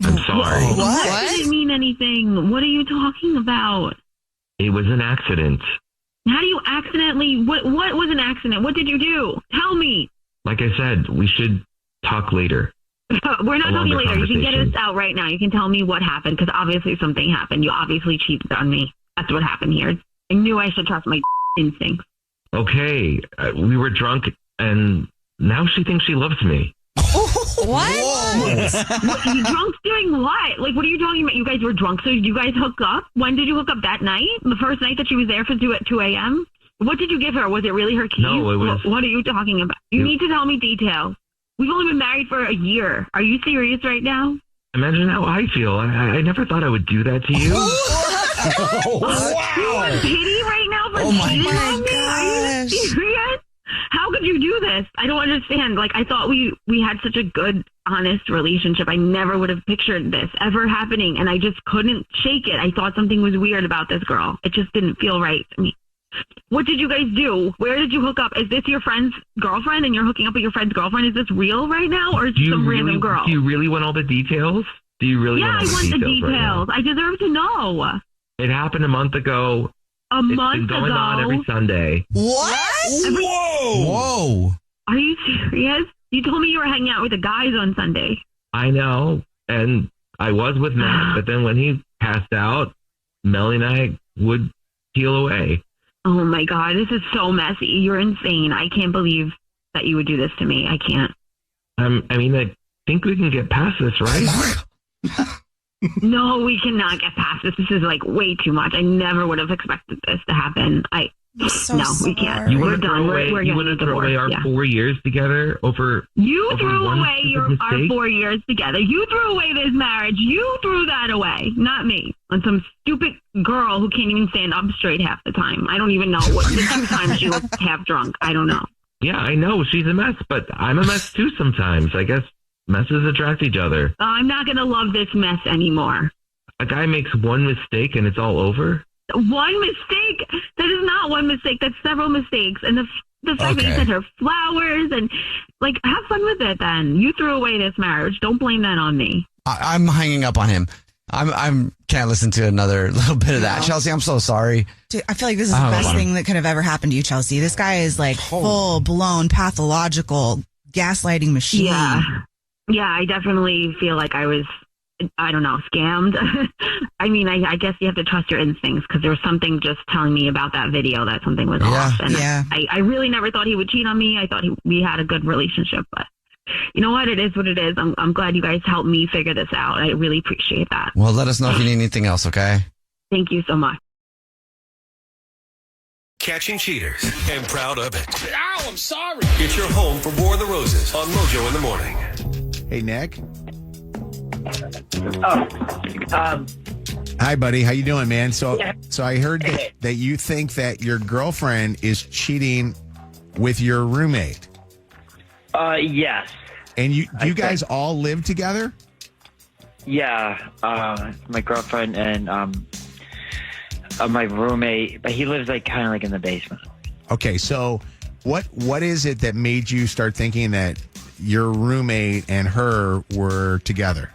I'm sorry. What? It didn't mean anything. What are you talking about? It was an accident. How do you accidentally? What was an accident? What did you do? Tell me. Like I said, we should talk later. We're not talking later. You can get us out right now. You can tell me what happened because obviously something happened. You obviously cheated on me. That's what happened here. I knew I should trust my instincts. Okay, we were drunk and now she thinks she loves me. What? You drunk doing what? Like, what are you talking about? You guys were drunk, so did you guys hook up? When did you hook up? That night? The first night that she was there for 2 a.m.? What did you give her? Was it really her keys? No, it was... What are you talking about? You need to tell me details. We've only been married for a year. Are you serious right now? Imagine how I feel. I never thought I would do that to you. Wow. You want pity right now for cheating on me? Are you serious? How could you do this? I don't understand. Like, I thought we had such a good, honest relationship. I never would have pictured this ever happening, and I just couldn't shake it. I thought something was weird about this girl. It just didn't feel right to me. What did you guys do? Where did you hook up? Is this your friend's girlfriend and you're hooking up with your friend's girlfriend? Is this real right now or is it some random girl? Do you really want all the details? Do you really want all the details? Yeah, I want the details. Right, I deserve to know. It happened a month ago. It's been going on every Sunday. What? Whoa. Are you serious? You told me you were hanging out with the guys on Sunday. I know. And I was with Matt, but then when he passed out, Melly and I would peel away. Oh my God, this is so messy. You're insane. I can't believe that you would do this to me. I can't. I mean, I think we can get past this, right? No, we cannot get past this. This is like way too much. I never would have expected this to happen. We can't. You We're done. We're you want to throw away our 4 years together over? You over threw one away stupid our mistake? 4 years together. You threw away this marriage. You threw that away, not me. On some stupid girl who can't even stand up straight half the time. I don't even know what the 2 times she was half drunk. I don't know. Yeah, I know she's a mess, but I'm a mess too sometimes. I guess messes attract each other. I'm not going to love this mess anymore. A guy makes one mistake and it's all over? One mistake? That is not one mistake. That's several mistakes. And the fact that you sent her flowers and, like, have fun with it then. You threw away this marriage. Don't blame that on me. I'm hanging up on him. I'm can't listen to another little bit of that. Chelsea, I'm so sorry. Dude, I feel like this is the best thing that could have ever happened to you, Chelsea. This guy is like full-blown pathological gaslighting machine. Yeah, I definitely feel like I was, I don't know, scammed. I mean, I guess you have to trust your instincts because there was something just telling me about that video that something was off. And I really never thought he would cheat on me. I thought we had a good relationship, but you know what? It is what it is. I'm glad you guys helped me figure this out. I really appreciate that. Well, let us know if you need anything else, okay? Thank you so much. Catching cheaters and proud of it. Ow, I'm sorry. It's your home for War of the Roses on Mojo in the Morning. Hey, Nick. Hi, buddy. How you doing, man? So I heard that you think that your girlfriend is cheating with your roommate. Yes. And you guys all live together? Yeah. My girlfriend and my roommate, but he lives like kind of like in the basement. Okay, so What is it that made you start thinking that your roommate and her were together?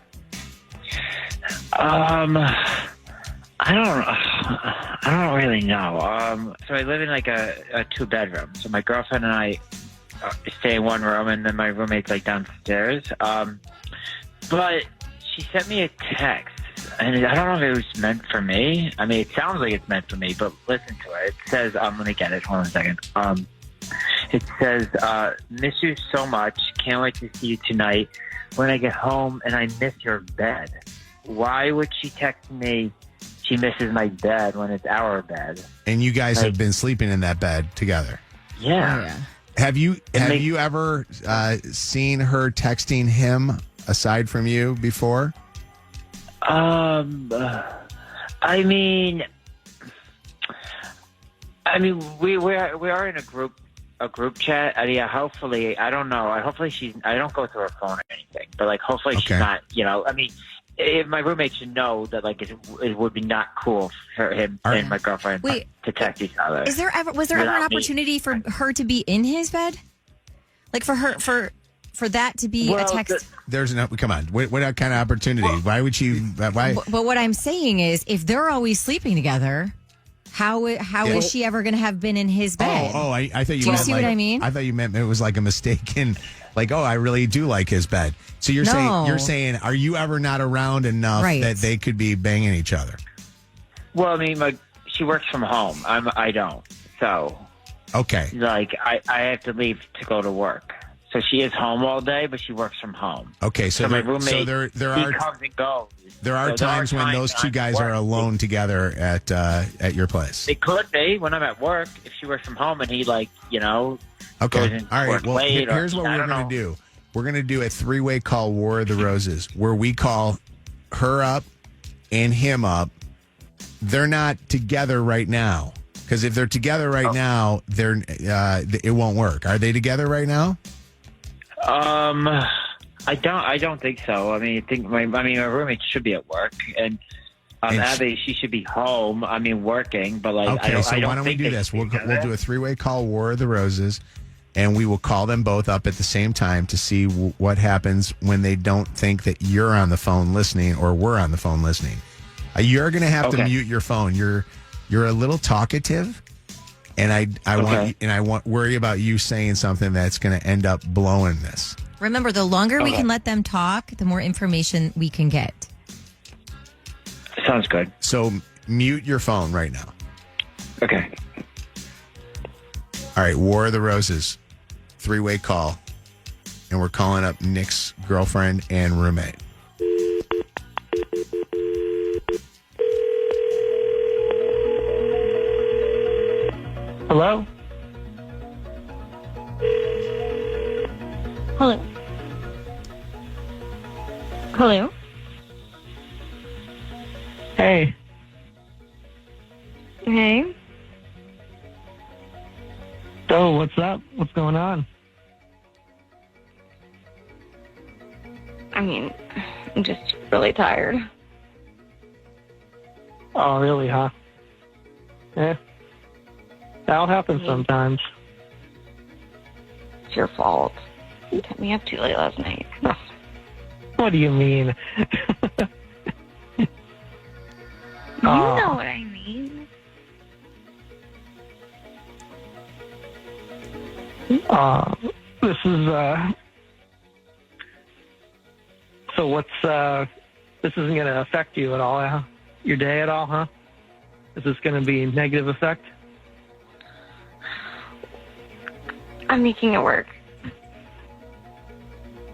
I don't really know. So I live in like a 2-bedroom. So my girlfriend and I stay in one room, and then my roommate's like downstairs. But she sent me a text, and I don't know if it was meant for me. I mean, it sounds like it's meant for me, but listen to it. It says, let me get it. Hold on a second. It says, miss you so much. Can't wait to see you tonight when I get home, and I miss your bed. Why would she text me she misses my bed when it's our bed? And you guys have been sleeping in that bed together. Yeah. Have you ever seen her texting him aside from you before? I mean, we are in a group chat. Yeah, hopefully, I don't know. Hopefully I don't go through her phone or anything, but like, hopefully she's not. I mean, if my roommate should know that like it would be not cool for him and my girlfriend to text each other. Was there ever an opportunity for her to be in his bed? Like for that to be a text? There's no. Come on. What kind of opportunity? Why would she? Why? But what I'm saying is, if they're always sleeping together, how is she ever going to have been in his bed? I thought you. Do you meant see what I mean? I thought you meant it was like a mistaken. Like, I really do like his bed. So you're saying, are you ever not around enough that they could be banging each other? Well, I mean, she works from home. I don't. So, okay. Like, I have to leave to go to work. So she is home all day, but she works from home. Okay, so my roommate, there he are comes and goes. There are times when those two guys are alone together at your place. It could be when I'm at work if she works from home and he Okay. All right. Well, here's what we're going to do. We're going to do a 3-way call War of the Roses where we call her up and him up. They're not together right now because if they're together right now, it won't work. Are they together right now? I don't think so. I mean, my roommate should be at work and Abby, she should be home. I mean, working, but like, okay. So why don't we do this? We'll do a 3-way call War of the Roses. And we will call them both up at the same time to see what happens when they don't think that you're on the phone listening or we're on the phone listening. You're going to have to mute your phone. You're a little talkative, and I want worry about you saying something that's going to end up blowing this. Remember, the longer we can let them talk, the more information we can get. Sounds good. So mute your phone right now. Okay. All right, War of the Roses, 3-way call, and we're calling up Nick's girlfriend and roommate. Hello? Hello? Hello? Hey. Hey? So, what's up? What's going on? I mean, I'm just really tired. Oh, really, huh? Yeah. That'll happen sometimes. It's your fault. You kept me up too late last night. What do you mean? You know what I mean. This is, so what's, this isn't going to affect you at all, your day at all, huh? Is this going to be a negative effect? I'm making it work.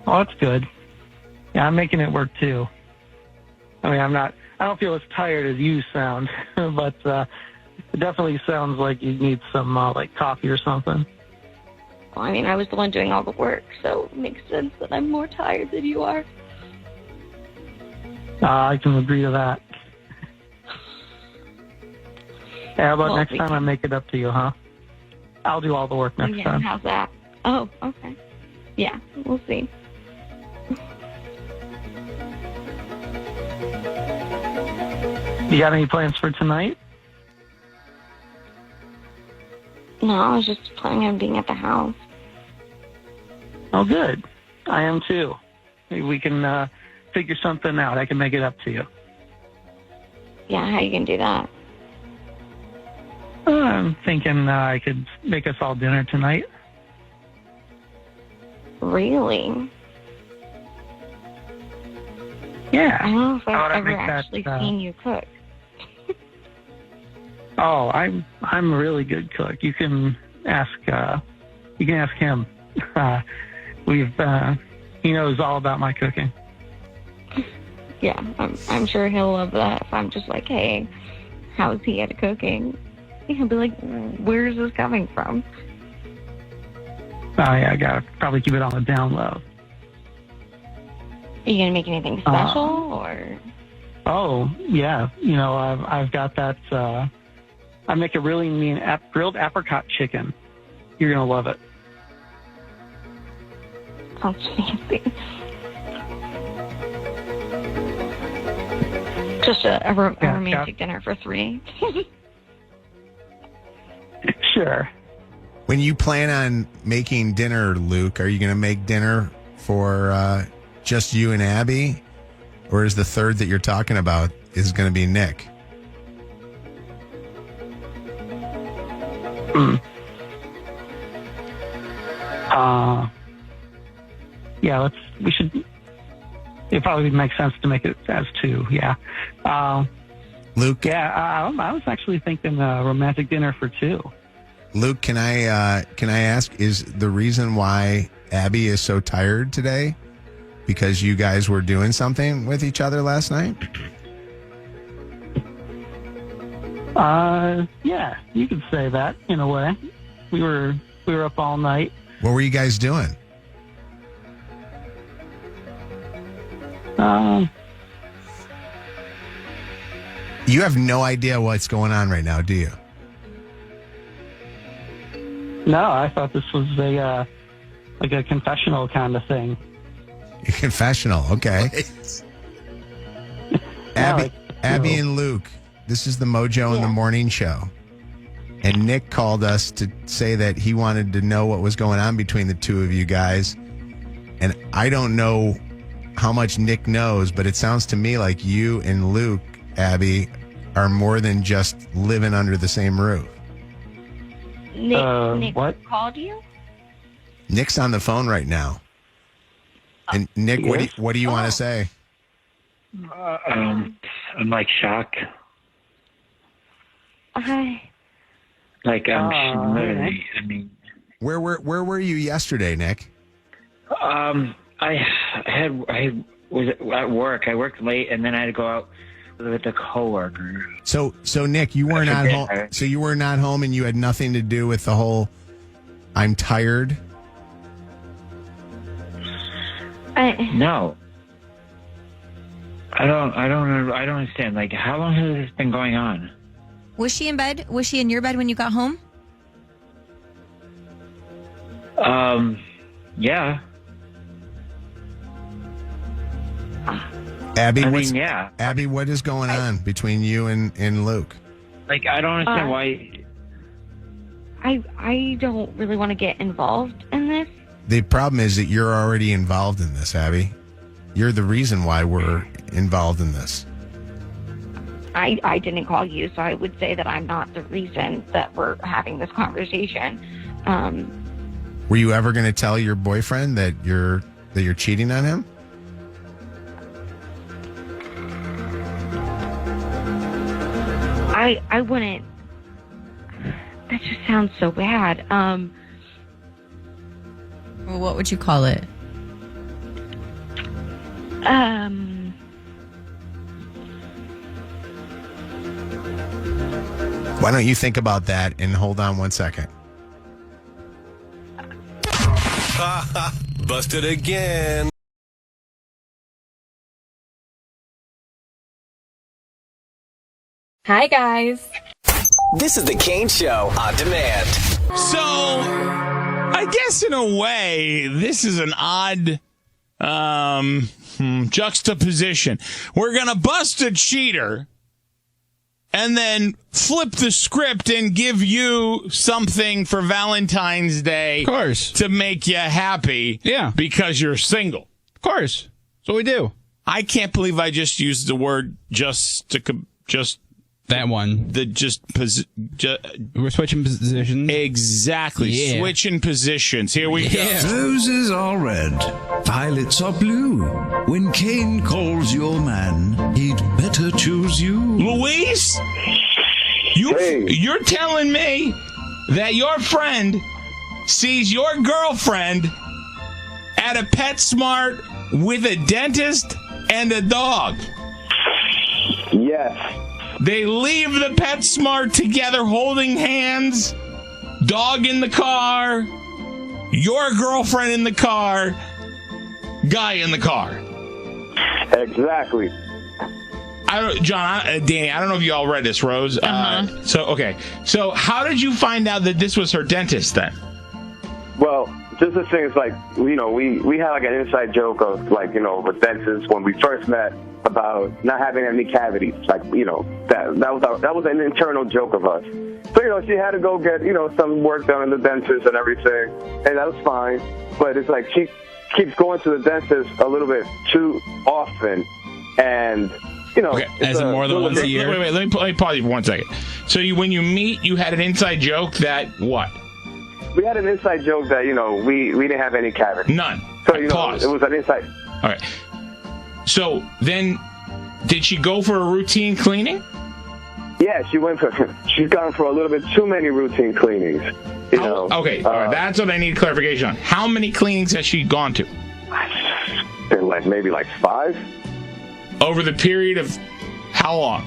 Oh, that's good. Yeah, I'm making it work too. I mean, I don't feel as tired as you sound, but it definitely sounds like you need some like coffee or something. Well, I mean, I was the one doing all the work, so it makes sense that I'm more tired than you are. I can agree to that. Yeah, how about next time I make it up to you, huh? I'll do all the work next time. How's that? Oh, okay. Yeah, we'll see. You got any plans for tonight? No, I was just planning on being at the house. Oh, good. I am too. Maybe we can figure something out. I can make it up to you. Yeah, how you gonna do that? I'm thinking I could make us all dinner tonight. Really? Yeah. I don't know if How would I I've ever make that, actually seen you cook. Oh, I'm a really good cook. You can ask him. He knows all about my cooking. Yeah, I'm sure he'll love that. If I'm just like, hey, how's he at cooking? He'll be like, where's this coming from? Oh yeah, I gotta probably keep it on the down low. Are you gonna make anything special or? Oh yeah, I've got that. I make a really mean grilled apricot chicken. You're gonna love it. Sounds fancy. Just a romantic dinner for 3. Sure. When you plan on making dinner, Luke, are you going to make dinner for just you and Abby? Or is the third that you're talking about is going to be Nick? Yeah, it probably makes sense to make it as 2, yeah. Luke? Yeah, I was actually thinking a romantic dinner for 2. Luke, can I ask, is the reason why Abby is so tired today because you guys were doing something with each other last night? Yeah, you could say that in a way. We were up all night. What were you guys doing? You have no idea what's going on right now, do you? No, I thought this was a confessional kind of thing. A confessional, okay. Abby and Luke, this is the Mojo in the Morning Show. And Nick called us to say that he wanted to know what was going on between the two of you guys. And I don't know how much Nick knows, but it sounds to me like you and Luke, Abby, are more than just living under the same roof. Nick what? called you? Nick's on the phone right now. And Nick, what do you want to say? I'm like shocked. Hi. Like I'm literally. I mean, where were you yesterday, Nick? I was at work. I worked late, and then I had to go out with a coworker. So Nick, you were not home. So you were not home, and you had nothing to do with the whole "I'm tired." No. I don't understand. Like, how long has this been going on? Was she in bed? Was she in your bed when you got home? Yeah. Abby, yeah. Abby, what is going on between you and Luke? Like, I don't understand why. I don't really want to get involved in this. The problem is that you're already involved in this, Abby. You're the reason why we're involved in this. I didn't call you, so I would say that I'm not the reason that we're having this conversation. Were you ever going to tell your boyfriend that you're cheating on him? I wouldn't. That just sounds so bad. Well, what would you call it? Why don't you think about that and hold on 1 second? Busted again. Hi, guys. This is the Kane Show on demand. So, I guess in a way, this is an odd juxtaposition. We're going to bust a cheater, and then flip the script and give you something for Valentine's Day. Of course. To make you happy. Yeah. Because you're single. Of course. That's what we do. I can't believe I just used the word just that one. We're switching positions. Exactly. Yeah. Switching positions. Here we go. Roses are red, violets are blue. When Cain calls your man, he'd better choose you. Luis, you're telling me that your friend sees your girlfriend at a PetSmart with a dentist and a dog? Yes. They leave the PetSmart together holding hands, dog in the car, your girlfriend in the car, guy in the car. Exactly. Danny, I don't know if you all read this, Rose. So how did you find out that this was her dentist then? Well, just the thing is, like, you know, we had like an inside joke of, like, you know, with dentists when we first met about not having any cavities. Like, you know, that was an internal joke of us. So, you know, she had to go get, you know, some work done in the dentist and everything, and that was fine. But it's like she keeps going to the dentist a little bit too often, and, you know. Okay. As in more than once a year? Wait, let me pause you for 1 second. So when you meet, you had an inside joke that what? We had an inside joke that, you know, we didn't have any cavities. None. So, you know, it was an inside. All right. So then, did she go for a routine cleaning? Yeah, she's gone for a little bit too many routine cleanings. You know. Okay, all right, that's what I need clarification on. How many cleanings has she gone to? Maybe 5. Over the period of how long?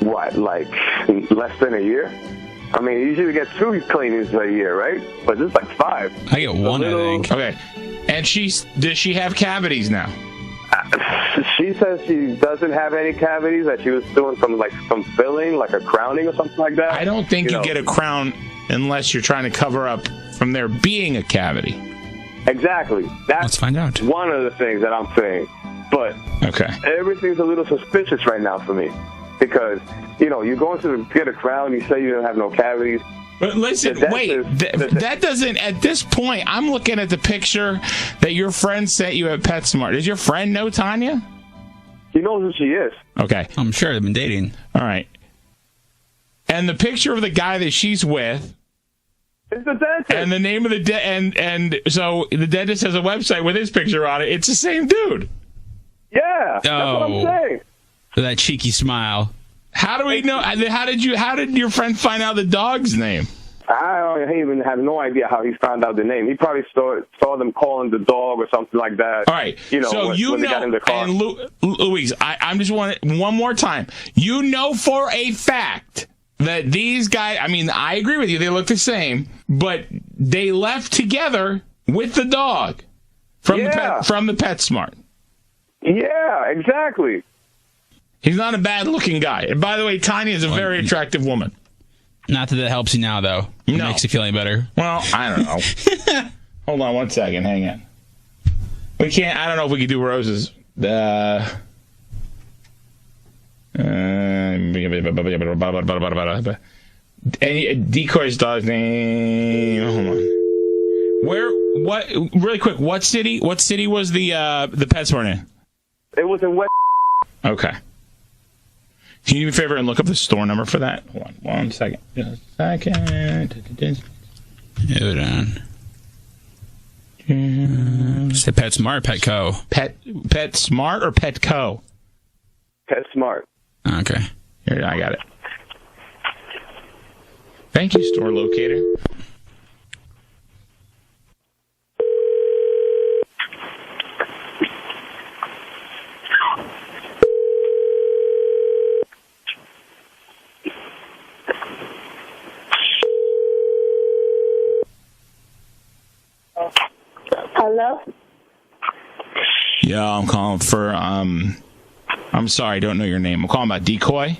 What, like less than a year? I mean, you usually get 2 cleanings a year, right? But this is 5. I get 1, I think. Okay. And does she have cavities now? She says she doesn't have any cavities, that she was doing some filling, like a crowning or something like that. I don't think you get a crown unless you're trying to cover up from there being a cavity. Exactly. Let's find out. One of the things that I'm saying. But everything's a little suspicious right now for me. Because, you know, you're going to get a crown, you say you don't have no cavities. But listen, wait, that doesn't, at this point, I'm looking at the picture that your friend sent you at PetSmart. Does your friend know Tanya? He knows who she is. Okay. I'm sure they've been dating. All right. And the picture of the guy that she's with. It's the dentist. And the name of the and so the dentist has a website with his picture on it. It's the same dude. Yeah, that's what I'm saying. That cheeky smile. How do we know? How did your friend find out the dog's name? I even have no idea how he found out the name. He probably saw them calling the dog or something like that. All right. You know, so when they got in the car. And Louise, I'm just wanting one more time. You know for a fact that these guys, I mean, I agree with you. They look the same, but they left together with the dog from the PetSmart. Yeah, exactly. He's not a bad-looking guy. And by the way, Tanya is a very attractive woman. Not that helps you now, though. It makes you feel any better. Well, I don't know. Hold on 1 second. Hang on. We can't. I don't know if we can do Rose's. Any decoy's dog's name. Hold on. What? Really quick. What city was the PetSmart in? It was in West. Okay. Can you do me a favor and look up the store number for that? Hold on 1 second. Just a second. Hold on. Say PetSmart or Petco? PetSmart or Petco? PetSmart. Okay. Here, I got it. Thank you, store locator. Hello? Yeah, I'm calling for, I'm sorry, I don't know your name. I'm calling about Decoy.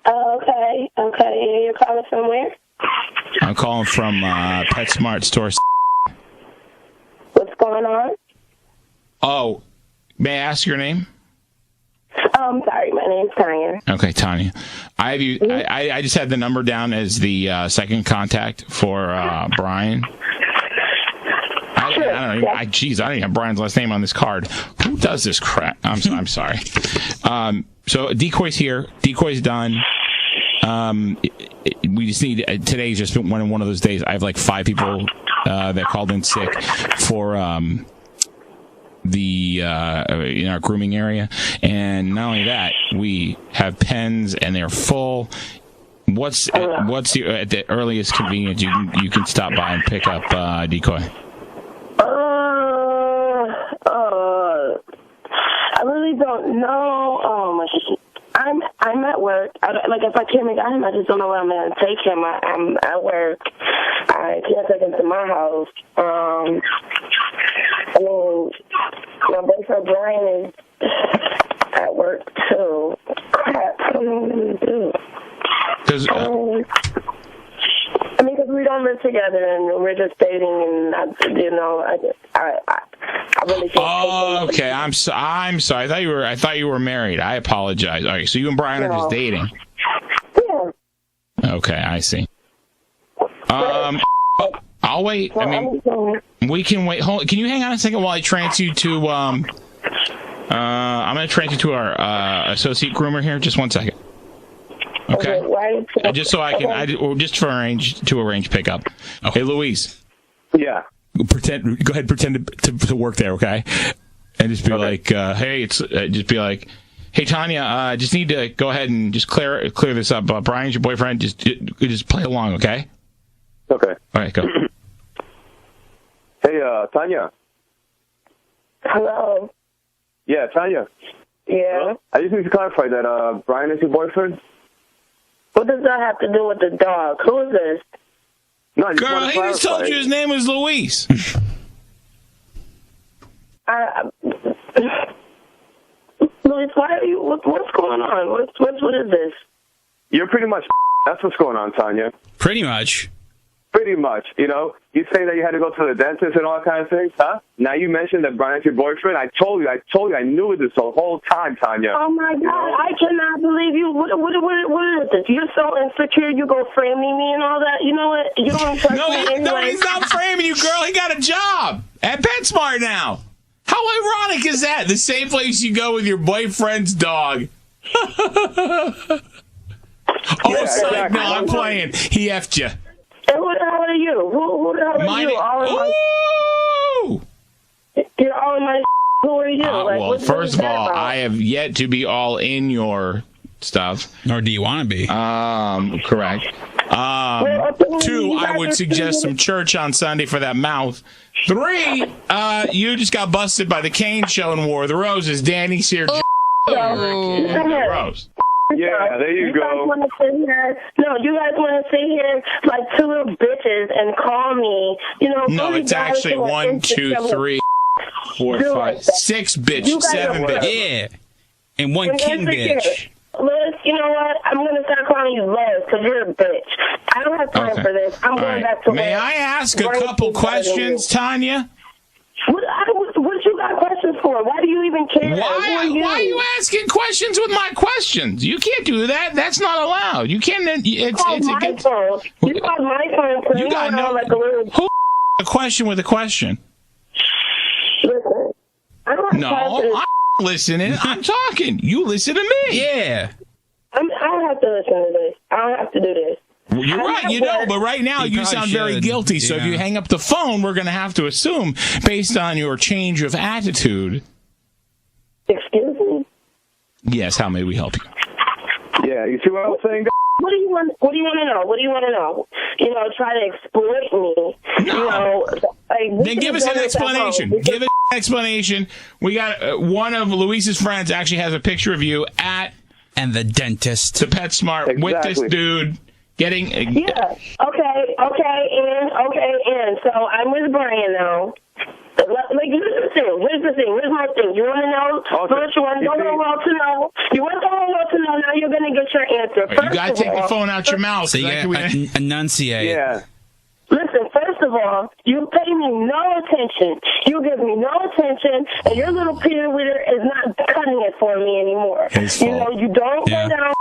Oh, okay. Okay. And you're calling from where? I'm calling from PetSmart store. What's going on? Oh, may I ask your name? I'm sorry. My name's Tanya. Okay, Tanya. I have you. I just had the number down as the second contact for Brian. I don't know. I don't even have Brian's last name on this card. Who does this crap? I'm sorry. So Decoy's here. Decoy's done. We just need. Today's just been one of those days. I have like 5 people that called in sick for in our grooming area, and not only that, we have pens and they're full. What's at the earliest convenience you can stop by and pick up Decoy? I really don't know. I'm at work. If I can't make him, I just don't know where I'm going to take him. I'm at work. I can't take him to my house. My boyfriend Brian is at work too. Crap, I don't know what I'm going to do. Because we don't live together and we're just dating, and I really can't. Oh, okay. I'm sorry. I thought you were married. I apologize. All right, so you and Brian are just dating. Yeah. Okay, I see. I'll wait. I mean, we can wait. Hold. Can you hang on a second while I transfer you to? I'm going to transfer you to our associate groomer here. Just 1 second. Okay. Just so I can, just to arrange pickup. Okay, Louise. Yeah. Go ahead, pretend to work there, okay? And just be like, hey, just be like, hey, Tanya, just need to go ahead and just clear this up. Brian's your boyfriend. Just play along, okay? Okay. All right, go. Hey, Tanya. Hello. Yeah, Tanya. Yeah. I just need to clarify that Brian is your boyfriend. What does that have to do with the dog? Who is this? No, I just Girl, want to he just told you his name was Luis. Luis, why are you? What's going on? What is this? You're pretty much. That's what's going on, Tanya. Pretty much. Pretty much. You know, you say that you had to go to the dentist and all kinds of things, huh? Now you mentioned that Brian's your boyfriend. I told you, I knew this the whole time, Tanya. Oh my God, I cannot believe you. What is this? You're so insecure. You go framing me and all that. You know what? You don't trust me anyway. No, he's not framing you, girl. He got a job at PetSmart now. How ironic is that? The same place you go with your boyfriend's dog. Exactly. No, I'm playing. He effed you. And who the hell are you? Who the hell are you? You're all in my. Who are you? Well, first of all, I have yet to be all in your stuff. Or do you want to be? Correct. 2, I would suggest some church on Sunday for that mouth. 3, you just got busted by the Kane Show and War of the Roses. Danny's here. Rose. Yeah, there you go. You guys want to sit here like 2 little bitches and call me. No, it's actually 1, 2, 3, 4, 5, 6 bitch, 7 bitch. Yeah, and 1 king bitch. Liz, you know what? I'm going to start calling you Liz because you're a bitch. I don't have time for this. I'm going back to work. May I ask a couple questions, Tanya? What you got questions for? Why do you even care? Why are you asking questions with my questions? You can't do that. That's not allowed. You can't. It's my phone. You got my phone. You got no. Like a little... Who a question with a question? Listen, I don't have No, I'm listening. I'm talking. You listen to me. Yeah. I don't have to listen to this. I don't have to do this. Well, you're right, you know, but right now you sound very guilty. So if you hang up the phone, we're going to have to assume, based on your change of attitude. Excuse me? Yes, how may we help you? Yeah, you see what I'm saying? What do you want to know? What do you want to know? Try to exploit me. No. Then give us an explanation. Give us an explanation. We got one of Luis's friends actually has a picture of you at and the dentist, the PetSmart, with this dude. Getting yeah. Okay. And so I'm with Brian now. Like, here's the thing. Here's my thing. You want to know? First, you want the whole world to know. You want the whole world to know. Now you're going to get your answer. You got to take the phone out your mouth. So you got to enunciate. Yeah. Listen, first of all, you pay me no attention. You give me no attention, and your little Peter Witter is not cutting it for me anymore. You know, you don't go down.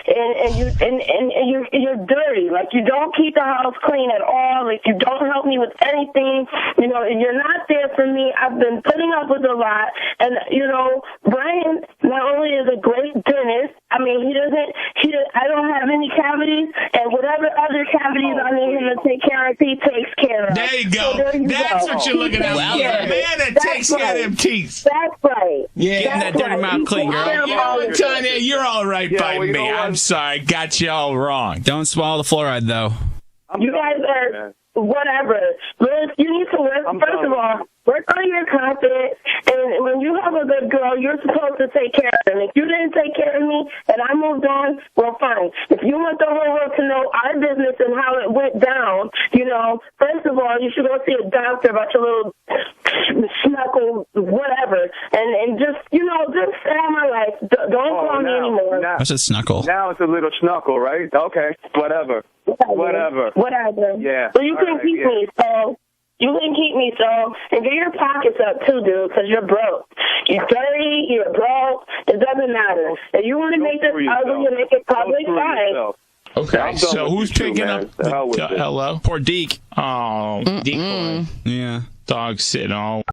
And you're dirty. Like, you don't keep the house clean at all. Like, you don't help me with anything. You know, you're not there for me. I've been putting up with a lot. And, you know, Brian not only is a great dentist, I mean, I don't have any cavities, and whatever other cavities I need him to take care of, he takes care of. There you go. So there you That's go. what you're looking at. Well, Yeah, man that takes care of them teeth. That's right. Yeah, getting that dirty mouth clean, girl. You know what, Tanya? You're all right by well, you me. know what? I'm sorry. Got you all wrong. Don't swallow the fluoride, though. You guys are whatever. Liz, you need to work. First of all, work on your confidence. And when you have a good girl, you're supposed to take care of them. If you didn't take care of me and I moved on, well, fine. If you want the whole world to know our business and how it went down, you know, first of all, you should go see a doctor about your little snuckle, whatever. And just, you know, just stay in my life. Don't call me anymore. That's a snuckle. Now it's a little snuckle, right? Okay, whatever. Whatever. Yeah. So you can keep me, so... You can keep me, so, and get your pockets up, too, dude, because you're broke. You're dirty, you're broke, it doesn't matter. If you want to make this ugly and make it public, fine. Okay, so who's picking up the hello? Poor Deke. Oh, Decoy. Yeah. Dog sitting all